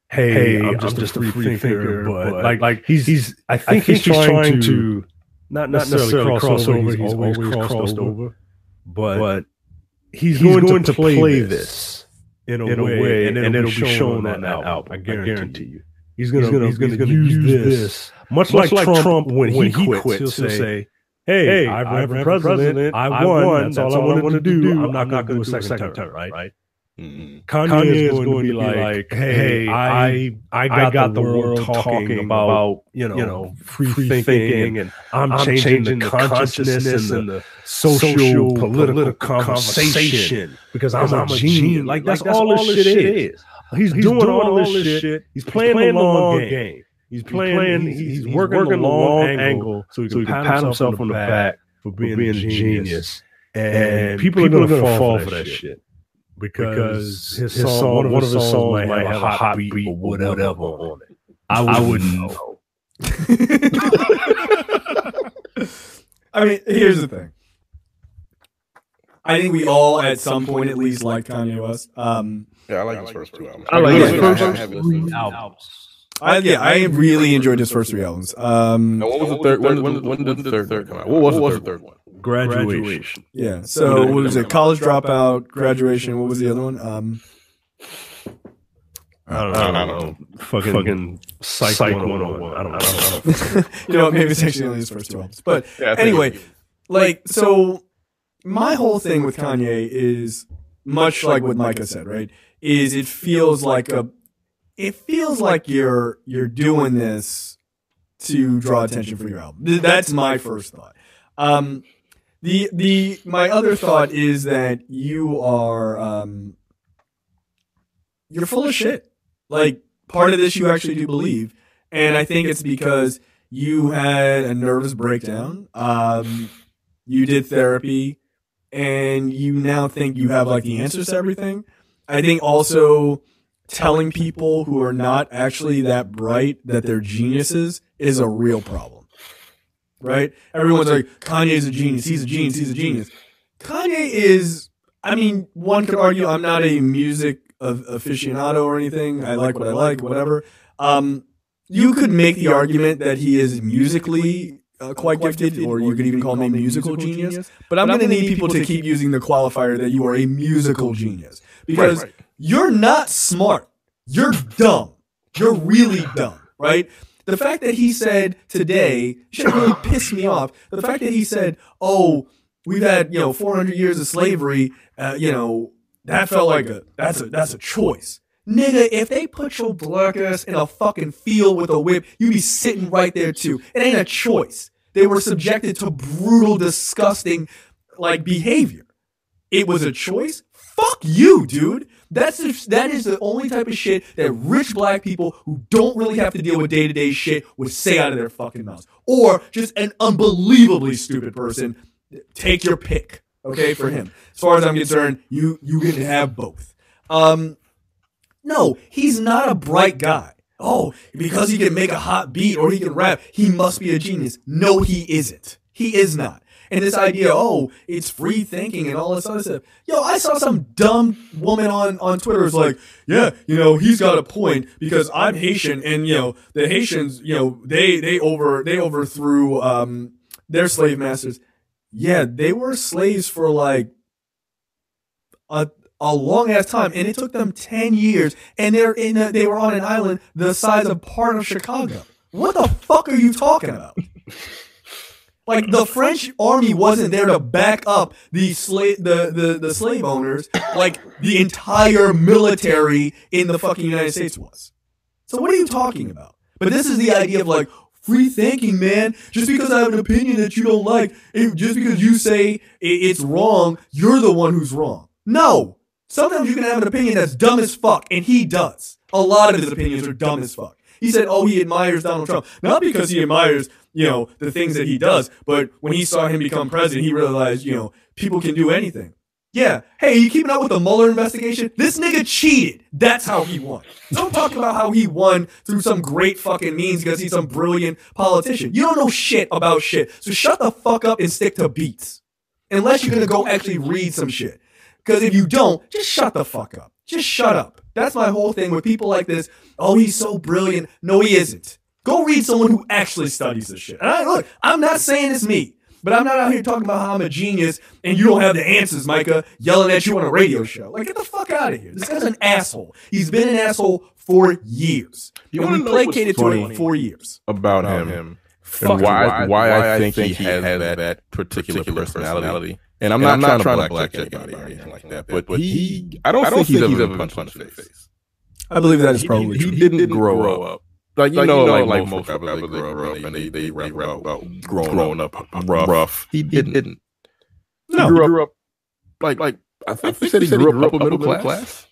"Hey, I'm just a free thinker," but like he's. I think he's trying to not necessarily cross over. He's always crossed over, but he's going to play this in a way, and it'll be shown on that album. I guarantee you, he's going to use this much like Trump when he quits. He'll say, "Hey, I ran for president. I won. That's all I wanted to do. I'm not going to do a second term, right?" Mm-hmm. Kanye is going to be like, "Hey, I got the world talking about free thinking, and I'm changing the consciousness and the social political conversation because I'm a genius." Like that's all this shit is. He's doing all this shit. He's playing the long game. He's working the long angle so he can pat himself on the back for being a genius. And people are going to fall for that shit. Because his song, one of his songs might have a hot beat or whatever on it. I wouldn't know. I mean, here's the thing. I think we all, at some point at least, like Kanye West. Yeah, I like his first two albums. I like his first three albums. I really enjoyed his first three albums. Now, what was the third? When did the third come out? What was the third one? Graduation. Yeah. So what was it? College Dropout, Graduation. What was the other one? I don't know. Fucking Psych 101. I don't know. You know, maybe it's actually only his first two albums. But anyway, so my whole thing with Kanye is much like what Micah said, right? Is it feels like you're doing this to draw attention for your album. That's my first thought. My other thought is that you are you're full of shit. Like, part of this you actually do believe, and I think it's because you had a nervous breakdown. You did therapy, and you now think you have like the answers to everything. I think also telling people who are not actually that bright that they're geniuses is a real problem. Right? Everyone's like, Kanye's a genius. He's a genius. He's a genius. Kanye is, I mean, one could argue I'm not a music aficionado or anything. I like what I like, whatever. You could make the argument that he is musically quite gifted, or you could even call him a musical genius. But I'm going to need people to keep using the qualifier that you are a musical genius. Because you're not smart. You're dumb. You're really dumb, right? The fact that he said today should really piss me off. The fact that he said, "Oh, we've had 400 years of slavery," that felt like that's a choice, nigga. If they put your black ass in a fucking field with a whip, you be sitting right there too. It ain't a choice. They were subjected to brutal, disgusting behavior. It was a choice. Fuck you, dude. That is the only type of shit that rich black people who don't really have to deal with day-to-day shit would say out of their fucking mouths. Or just an unbelievably stupid person. Take your pick, okay, for him. As far as I'm concerned, you can have both. No, he's not a bright guy. Oh, because he can make a hot beat or he can rap, he must be a genius. No, he isn't. He is not. And this idea, it's free thinking and all this other stuff. I saw some dumb woman on Twitter was like, yeah, he's got a point because I'm Haitian and, the Haitians, they overthrew their slave masters. Yeah, they were slaves for a long ass time, and it took them 10 years, and they were on an island the size of part of Chicago. What the fuck are you talking about? The French army wasn't there to back up the slave owners like the entire military in the fucking United States was. So what are you talking about? But this is the idea of free thinking, man. Just because I have an opinion that you don't like, just because you say it's wrong, you're the one who's wrong. No. Sometimes you can have an opinion that's dumb as fuck, and he does. A lot of his opinions are dumb as fuck. He said, oh, he admires Donald Trump. Not because he admires, the things that he does, but when he saw him become president, he realized, people can do anything. Yeah. Hey, you keeping up with the Mueller investigation? This nigga cheated. That's how he won. Don't talk about how he won through some great fucking means because he's some brilliant politician. You don't know shit about shit. So shut the fuck up and stick to beats. Unless you're going to go actually read some shit. Because if you don't, just shut the fuck up. Just shut up. That's my whole thing with people like this. Oh, he's so brilliant. No, he isn't. Go read someone who actually studies this shit. And look, I'm not saying it's me, but I'm not out here talking about how I'm a genius and you don't have the answers, Micah, yelling at you on a radio show. Like, get the fuck out of here. This guy's an asshole. He's been an asshole for years. And we placated to him for years. About him. And why I think he has that particular personality. And I'm not trying to black anybody or anything like that. But I don't think he's ever been punched in the face. I believe that is probably true. He didn't grow up. Like most people they grow up and they rap about growing up rough. He didn't. No, he grew up like I think he said he grew up upper middle class.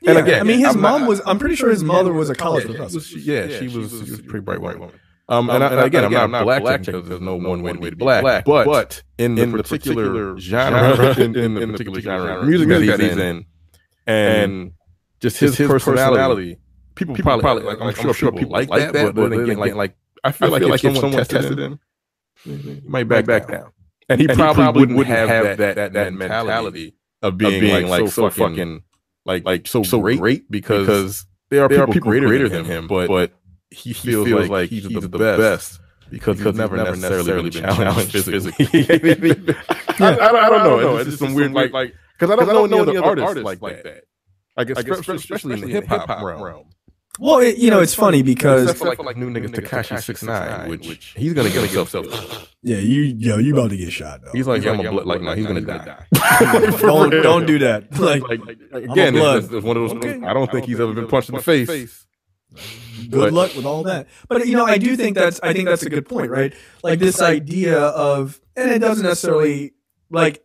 Yeah, and again, I mean, I'm pretty sure his mother was a college professor. She was a pretty bright white woman. And again, I'm not black because there's no one way to be black. But in the particular genre, in the particular genre of music that he's in, and just his personality, people probably like. I'm sure people like that. But then again, like I feel like if someone tested him, he might back down. And he probably wouldn't have that mentality of being like so fucking like so great because there are people greater than him, but he feels like he's the best because he's never necessarily been challenged physically. I don't know. It's just some weird like because I don't know any other artists like that. I guess especially in the hip hop realm. Well, it's funny because except for like new nigga Tekashi 6ix9ine, which he's gonna get himself. Yeah, you about to get shot though. He's like, no, he's gonna die. don't do that. Like again, it's one of those. Okay. I don't think he's ever been punched in the face. Good luck with all that. But I do think that's a good point, right? Like this idea of, and it doesn't necessarily like.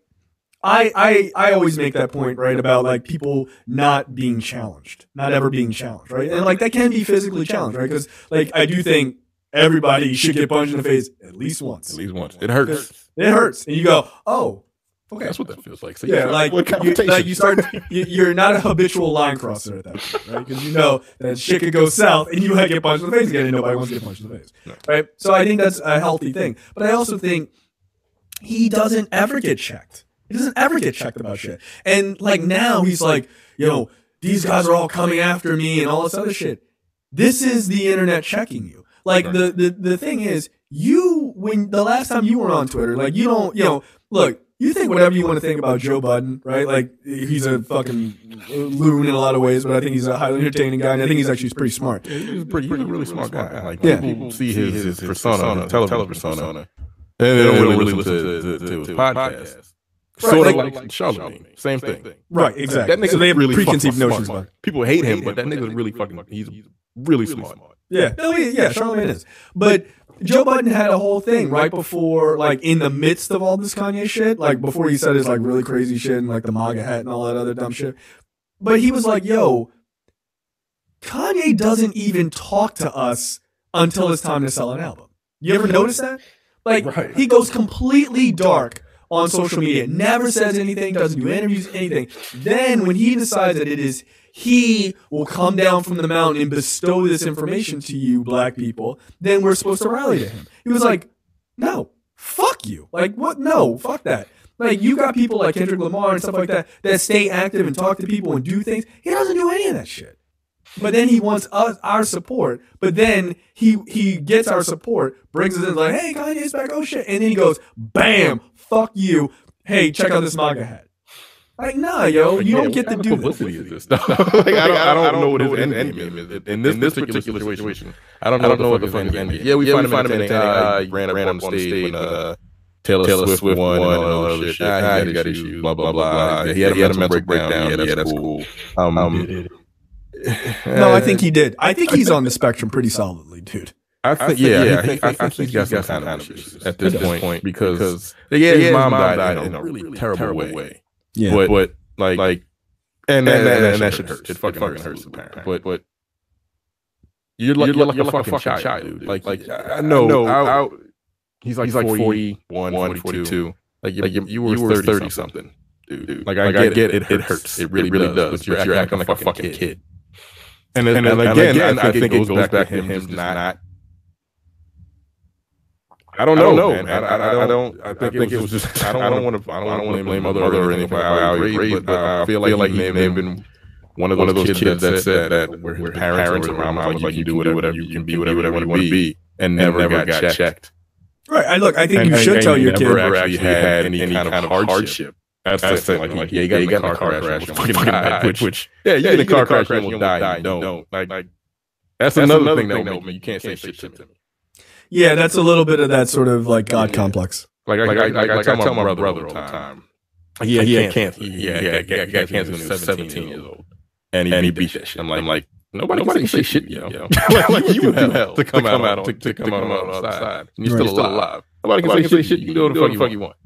I always make that point, right, about like people not being challenged, not ever being challenged, right? And like that can be physically challenged, right? Because like I do think everybody should get punched in the face at least once. At least once. It hurts. It hurts. And you go, oh, okay. That's what that feels like. So yeah, you're not a habitual line crosser at that point, right? Because you know that shit could go south and you might get punched in the face again and nobody wants to get punched in the face, right? So I think that's a healthy thing. But I also think he doesn't ever get checked. He doesn't ever get checked about shit. And like now he's like, these guys are all coming after me and all this other shit. This is the internet checking you. Like the thing is, when the last time you were on Twitter, like you don't, look, you think whatever you want to think about Joe Budden, right? Like he's a fucking loon in a lot of ways, but I think he's a highly entertaining guy, and I think he's actually pretty smart. He's a really smart guy. Like people see his persona, his television persona, and they don't really listen to his podcast. Sort of like Charlemagne. Same thing. Right, exactly. That nigga, so they have really preconceived notions about it. People hate him, but that nigga's really fucking, he's really smart. Yeah. Yeah, Charlemagne is. But Joe Budden had a whole thing right before, like in the midst of all this Kanye shit, like before he said his like really crazy shit and like the MAGA hat and all that other dumb shit. But he was like, yo, Kanye doesn't even talk to us until it's time to sell an album. You ever notice that? Like, he goes completely dark on social media, never says anything, doesn't do interviews, anything. Then when he decides that he will come down from the mountain and bestow this information to you, black people, then we're supposed to rally to him. He was like, no, fuck you. Like, what? No, fuck that. Like, you got people like Kendrick Lamar and stuff like that stay active and talk to people and do things. He doesn't do any of that shit. But then he wants our support. But then he gets our support, brings us in like, hey, Kanye's back, oh shit. And then he goes, bam, fuck you. Hey, check out this MAGA hat. Like, nah, yo, you don't get to do this. What publicity is this stuff? Like, I don't know what his end game is. In this particular situation, I don't know what the fucking end game is. Yeah, we find him entertaining. He ran up on stage when Taylor Swift won and all that other shit. He got issues, blah, blah, blah. He had a mental breakdown. Yeah, that's cool. No, I think he did. I think he's on the spectrum pretty solidly, dude. I think he's got some kind of issues at this point because his mom died in a really terrible way. Yeah, but like, and that shit hurts. It fucking hurts the parent. But you're like a fucking child, dude. Like I know. He's like 41, 42. Like you were 30 something, dude. Like I get it. It hurts. It really does. But you're acting like a fucking kid. And again, I think it goes back to him just not. I don't know, man. I think it was just. I don't want to blame mother or anything about how he raised, but I feel like he may have been one of those kids that said that where his parents or mom was like, you do whatever you can be, whatever you want to be, and never got checked. Right. I think you should tell your kid never actually had any kind of hardship. That's the thing. Like, you got in a car crash, you fucking died. Which you get in a car crash, you almost die. You don't. Like, that's another thing that you can't say shit to me. Yeah, that's a little bit of that sort of like God complex. Like I tell my brother all the time. He had cancer. He got cancer when he was 17 years old, and he beat that shit. I'm like, nobody can say shit, yo. Like you hell to come out on the other side, and you're still alive. Nobody can say shit. You can do what the fuck you want.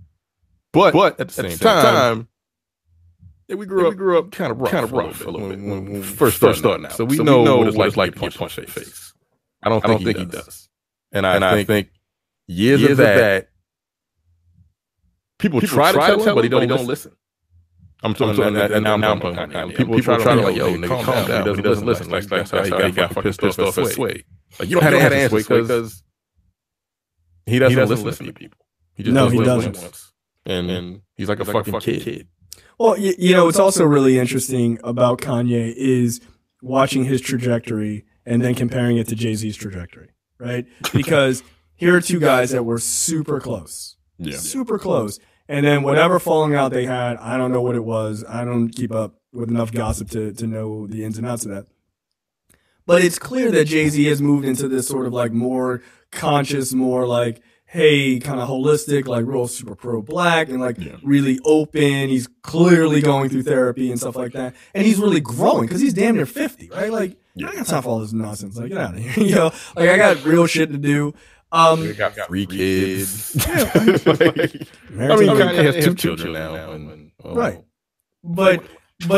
But at the same time, we grew up kind of rough when we first starting out. So we know what it's like to get punched in the face. I don't think he does. And I think years of that, people try to tell him, but he don't listen. I'm talking, and now I'm talking about Kanye. People try to like, yo, nigga, calm down. He doesn't listen. That's how he got pissed off at Sway. Like, you don't have to answer because he doesn't listen to people. He doesn't. And he's like a fucking kid. Well, what's also really interesting about Kanye is watching his trajectory and then comparing it to Jay-Z's trajectory. Right? Because here are two guys that were super close. Yeah. Super close. And then whatever falling out they had, I don't know what it was. I don't keep up with enough gossip to know the ins and outs of that. But it's clear that Jay-Z has moved into this sort of like more conscious, more like, hey, kind of holistic, like real super pro-black and like really open. He's clearly going through therapy and stuff like that. And he's really growing because he's damn near 50, right? Like, I ain't got time for all this nonsense. Like, get out of here. Like I got real shit to do. You got 3 kids. Kanye has 2 children now. Right. But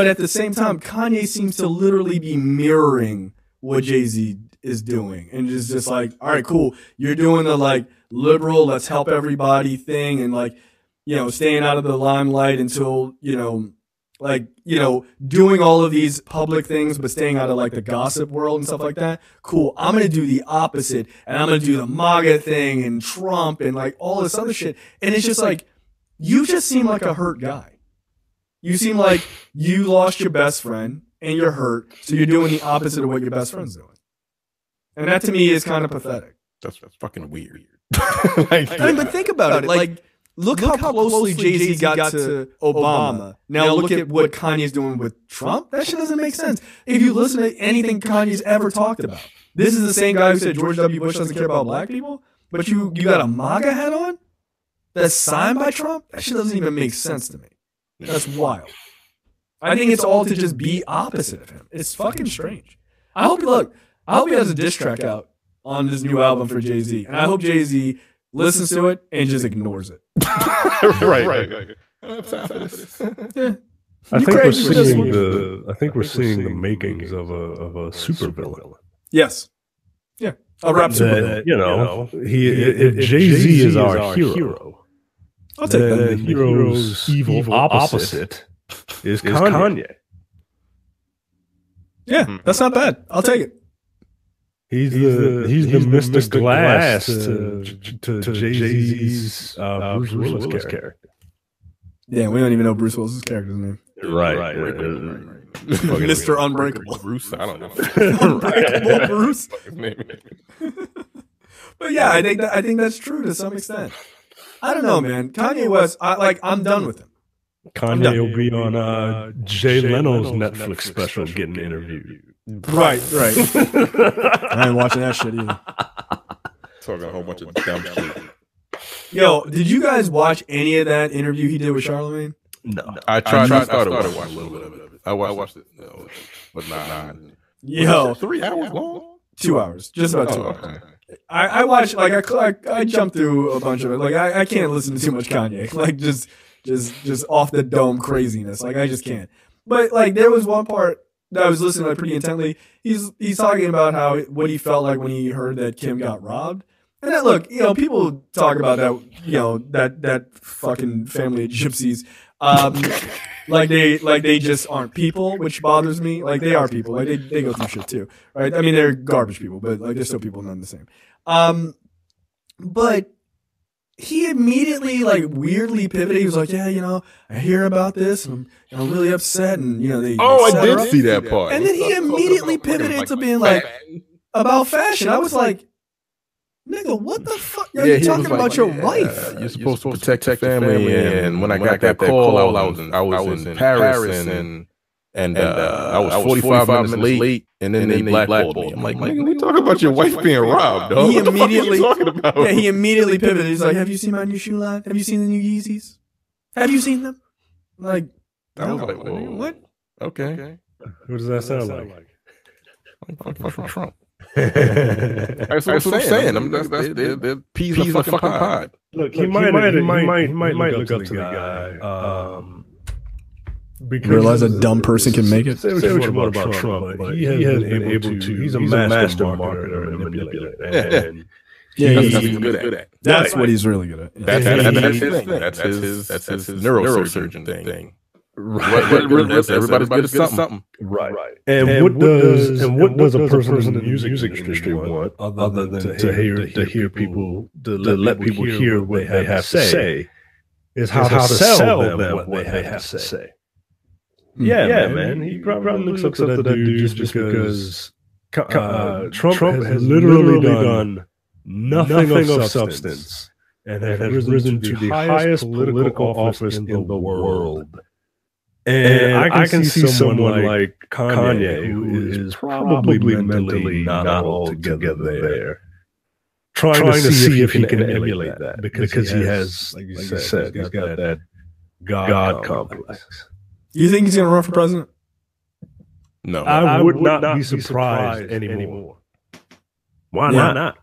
at the same time, Kanye seems to literally be mirroring what Jay-Z is doing. And just like, all right, cool. You're doing the like liberal, let's help everybody thing and like, staying out of the limelight until, doing all of these public things, but staying out of like the gossip world and stuff like that. Cool. I'm going to do the opposite and I'm going to do the MAGA thing and Trump and like all this other shit. And it's just like, you just seem like a hurt guy. You seem like you lost your best friend and you're hurt. So you're doing the opposite of what your best friend's doing. And that to me is kind of pathetic. That's fucking weird. But think about it. Like, look how closely Jay-Z got to Obama. Now look at what Kanye's doing with Trump. That shit doesn't make sense. If you listen to anything Kanye's ever talked about, this is the same guy who said George W. Bush doesn't care about black people, but you got a MAGA hat on that's signed by Trump? That shit doesn't even make sense to me. That's wild. I think it's all to just be opposite of him. It's fucking strange. I hope he has a diss track out on this new album for Jay-Z. And I hope Jay-Z listens to it and just ignores it. Right. Yeah. I think we're seeing the makings of a supervillain. Yes. Yeah. A rap supervillain. If Jay-Z is our hero, I'll take that. The hero's evil opposite is Kanye. Yeah, that's not bad. I'll take it. He's the Mr. Glass to Jay-Z's Bruce Willis character. Yeah, we don't even know Bruce Willis' character's name. Right. Mr. Unbreakable. Bruce, I don't know. Unbreakable Bruce. But yeah, I think that's true to some extent. I don't know, man. Kanye West, I'm done with him. Kanye will be on Jay Leno's Netflix special getting interviewed. Right. I ain't watching that shit either. Talking a whole bunch of dumb shit. Yo, did you guys watch any of that interview he did with Charlamagne? No. I started watching a little bit of it. I watched it, but nah. Yo, 3 hours long? 2 hours, just about 2 hours. Okay. I watch like I jump through a bunch of it. Like I can't listen to too much Kanye. Like just off the dome craziness. Like I just can't. But like there was one part that I was listening to pretty intently. He's talking about what he felt like when he heard that Kim got robbed. And that, look, people talk about that, that fucking family of gypsies, like they just aren't people, which bothers me. Like they are people, like they go through shit too, right? I mean, they're garbage people, but like they're still people, none the same. But he immediately like weirdly pivoted. He was like, yeah, I hear about this, and I'm really upset, and they. Oh, I did see that part. And then he immediately pivoted to being like about fashion. I was like, nigga, what the fuck? You're talking about your wife. You're supposed to protect your family. And when I got that call, I was in Paris, and I was 45 minutes late, and then they blackballed me. I'm like, nigga, we talking about your wife being robbed, dog. What the fuck are you talking about? Yeah, he immediately pivoted. He's like, have you seen my new shoe line? Have you seen the new Yeezys? Have you seen them? Like, I was like, whoa, what? Okay. What does that sound like? Like from Trump. That's what I'm saying. They're peas in the fucking pod. Look, he might look up to the guy. Because realize a dumb person can make it. Say what you want about Trump, but he has been able to. He's a master marketer and manipulator. Yeah, he's good at. That's what he's really good at. That's his thing. That's his neurosurgeon thing. Right. Everybody's good at something. Right. And what does a person in the music industry want other than to hear people, to let people hear what they have to say, is how to sell them what they have to say. Yeah, man. He probably looks up to that dude just because Trump has literally done nothing of substance and has risen to the highest political office in the world. And I can see someone like Kanye, who is probably mentally not all together there, trying to see if he can emulate that because he has, like you said, he's got that God complex. You think he's going to run for president? No. I would not be surprised anymore. Why not?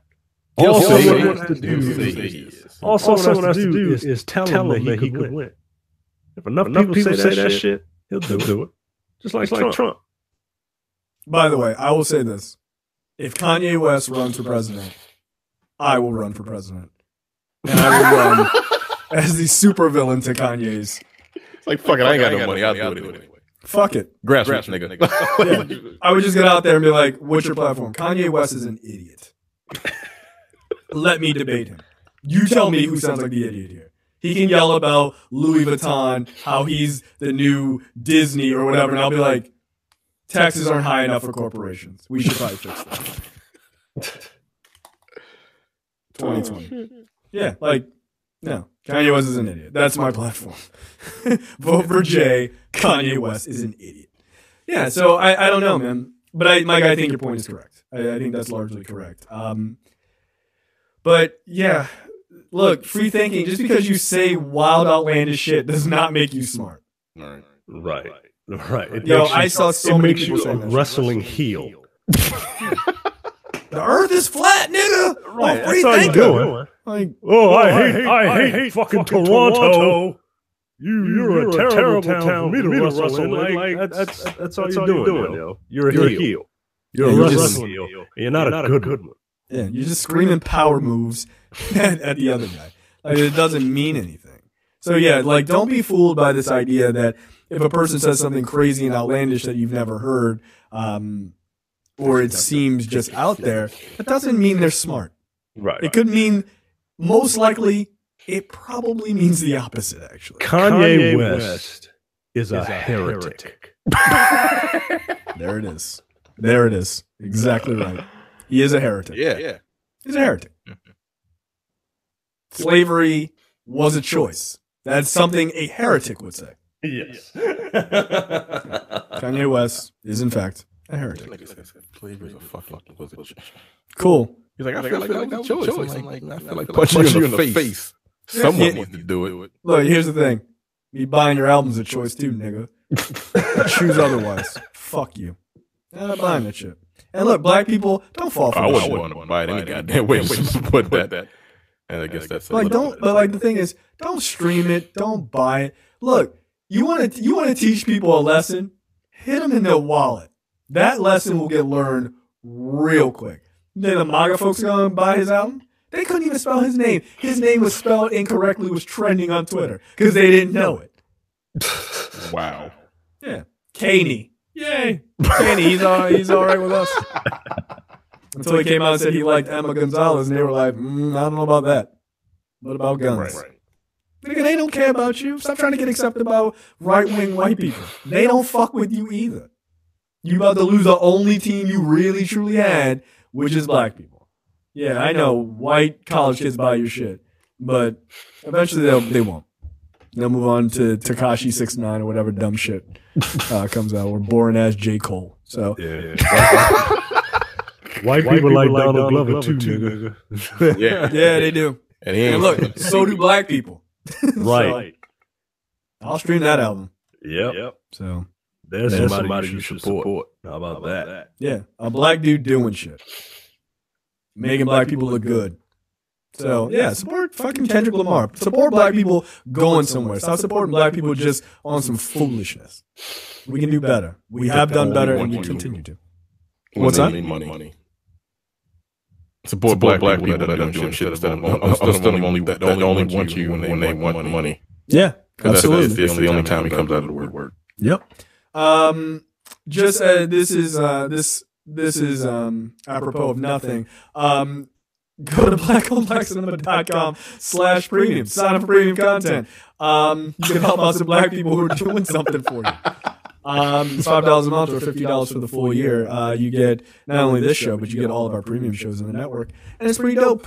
Also, what he wants to do is tell him that he could win. If enough people say that shit, he'll do it. Just like Trump. By the way, I will say this. If Kanye West runs for president, I will run for president. And I will run as the supervillain to Kanye's. It's like, fuck it, I ain't got no money. I'll do it anyway. Fuck it. Grassroots, nigga. Yeah. I would just get out there and be like, what's your platform? Kanye West is an idiot. Let me debate him. You tell me who sounds like the idiot here. He can yell about Louis Vuitton, how he's the new Disney or whatever, and I'll be like, taxes aren't high enough for corporations. We should probably fix that. 2020. Yeah, like, no. Kanye West is an idiot. That's my platform. Vote for Jay. Kanye West is an idiot. Yeah, so I don't know, man. But Mike, I think your point is correct. I think that's largely correct. But yeah, look, free thinking, just because you say wild, outlandish shit does not make you smart. Right. I saw so many people saying that. Wrestling heel. The earth is flat, nigga. Right. Free That's thinking. all you're doing. I hate fucking Toronto. You're a terrible town for me to wrestle in. Like, that's all you're doing, yo. You're a heel. You're a wrestling heel. You're not a good one. Yeah, you're just screaming power moves at the other guy. Like, it doesn't mean anything. So yeah, like, don't be fooled by this idea that if a person says something crazy and outlandish that you've never heard, or it seems just out there, that doesn't mean they're smart. Right. It could mean, most likely, it probably means the opposite, actually. Kanye West is a heretic. There it is. There it is. Exactly right. He is a heretic. Yeah. He's a heretic. Slavery was a choice. That's something a heretic would say. Yes. Kanye West is, in fact, a heretic. Slavery was a choice. Cool. He's like, I feel like that was a choice. I'm like, I feel like punching you in the face. Someone needs to do it. Look, here's the thing. Me buying your album's a choice too, nigga. Choose otherwise. Fuck you. I'm not buying that shit. And look, black people, don't fall for I that. wouldn't want to buy it any goddamn way to support that. And I guess that's like don't. But like the thing is, don't stream it. Don't buy it. Look, you want to teach people a lesson? Hit them in their wallet. That lesson will get learned real quick. Then the MAGA folks gonna buy his album. They couldn't even spell his name. His name was spelled incorrectly. Was trending on Twitter because they didn't know it. Wow. Yeah, Kanye. Yay, Kanye. He's all right with us. Until he came out and said he liked Emma Gonzalez, and they were like, I don't know about that. What about guns? Right. Nigga, they don't care about you. Stop trying to get accepted by right-wing white people. They don't fuck with you either. You about to lose the only team you really, truly had, which is black people. Yeah, I know, white college kids buy your shit, but eventually they won't. They'll move on to Tekashi 6ix9ine or whatever dumb shit comes out, or boring-ass J. Cole. So yeah. White people like Donald Glover too, nigga. Yeah, they do. And look, so do black people. Right. So, I'll stream that album. Yep. So there's somebody you should support. How about that? Yeah, a black dude doing shit, making black people look good. So yeah, support fucking Kendrick Lamar. Support black people going somewhere. Stop supporting black people just on some foolishness. We can do better. We have done better, and we continue to. What's that? Money. Support black people that are doing shit instead of only want you when they want money. Yeah, absolutely. It's the only time he comes out of the word. Yep. Just this is apropos of nothing. Go to blackonblackcinema.com/premium. Sign up for premium content. You can help out some black people who are doing something for you. It's $5 a month or $50 for the full year. You get not only this show, but you get all of our premium shows in the network, and it's pretty dope.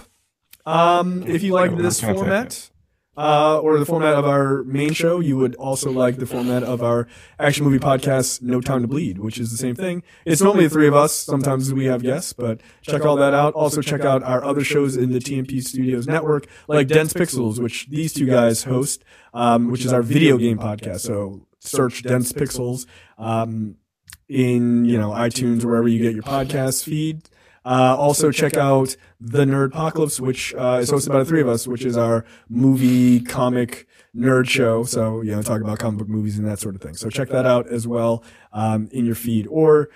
If you like this format, or the format of our main show, you would also like the format of our action movie podcast, No Time to Bleed, which is the same thing. It's normally the three of us. Sometimes we have guests, but check all that out. Also check out our other shows in the TMP Studios network, like Dense Pixels, which these two guys host, which is our video game podcast. So search Dense Pixels in iTunes, wherever you get your podcast feed. Also check out The Nerdpocalypse, which is hosted by the three of us, which is our movie comic nerd show. So, talk about comic book movies and that sort of thing. So check that out as well in your feed. Or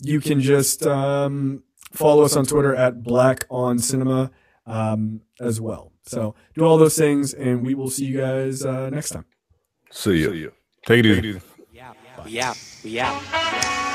you can just follow us on Twitter at BlackOnCinema as well. So do all those things, and we will see you guys next time. See you. Take it easy. We out.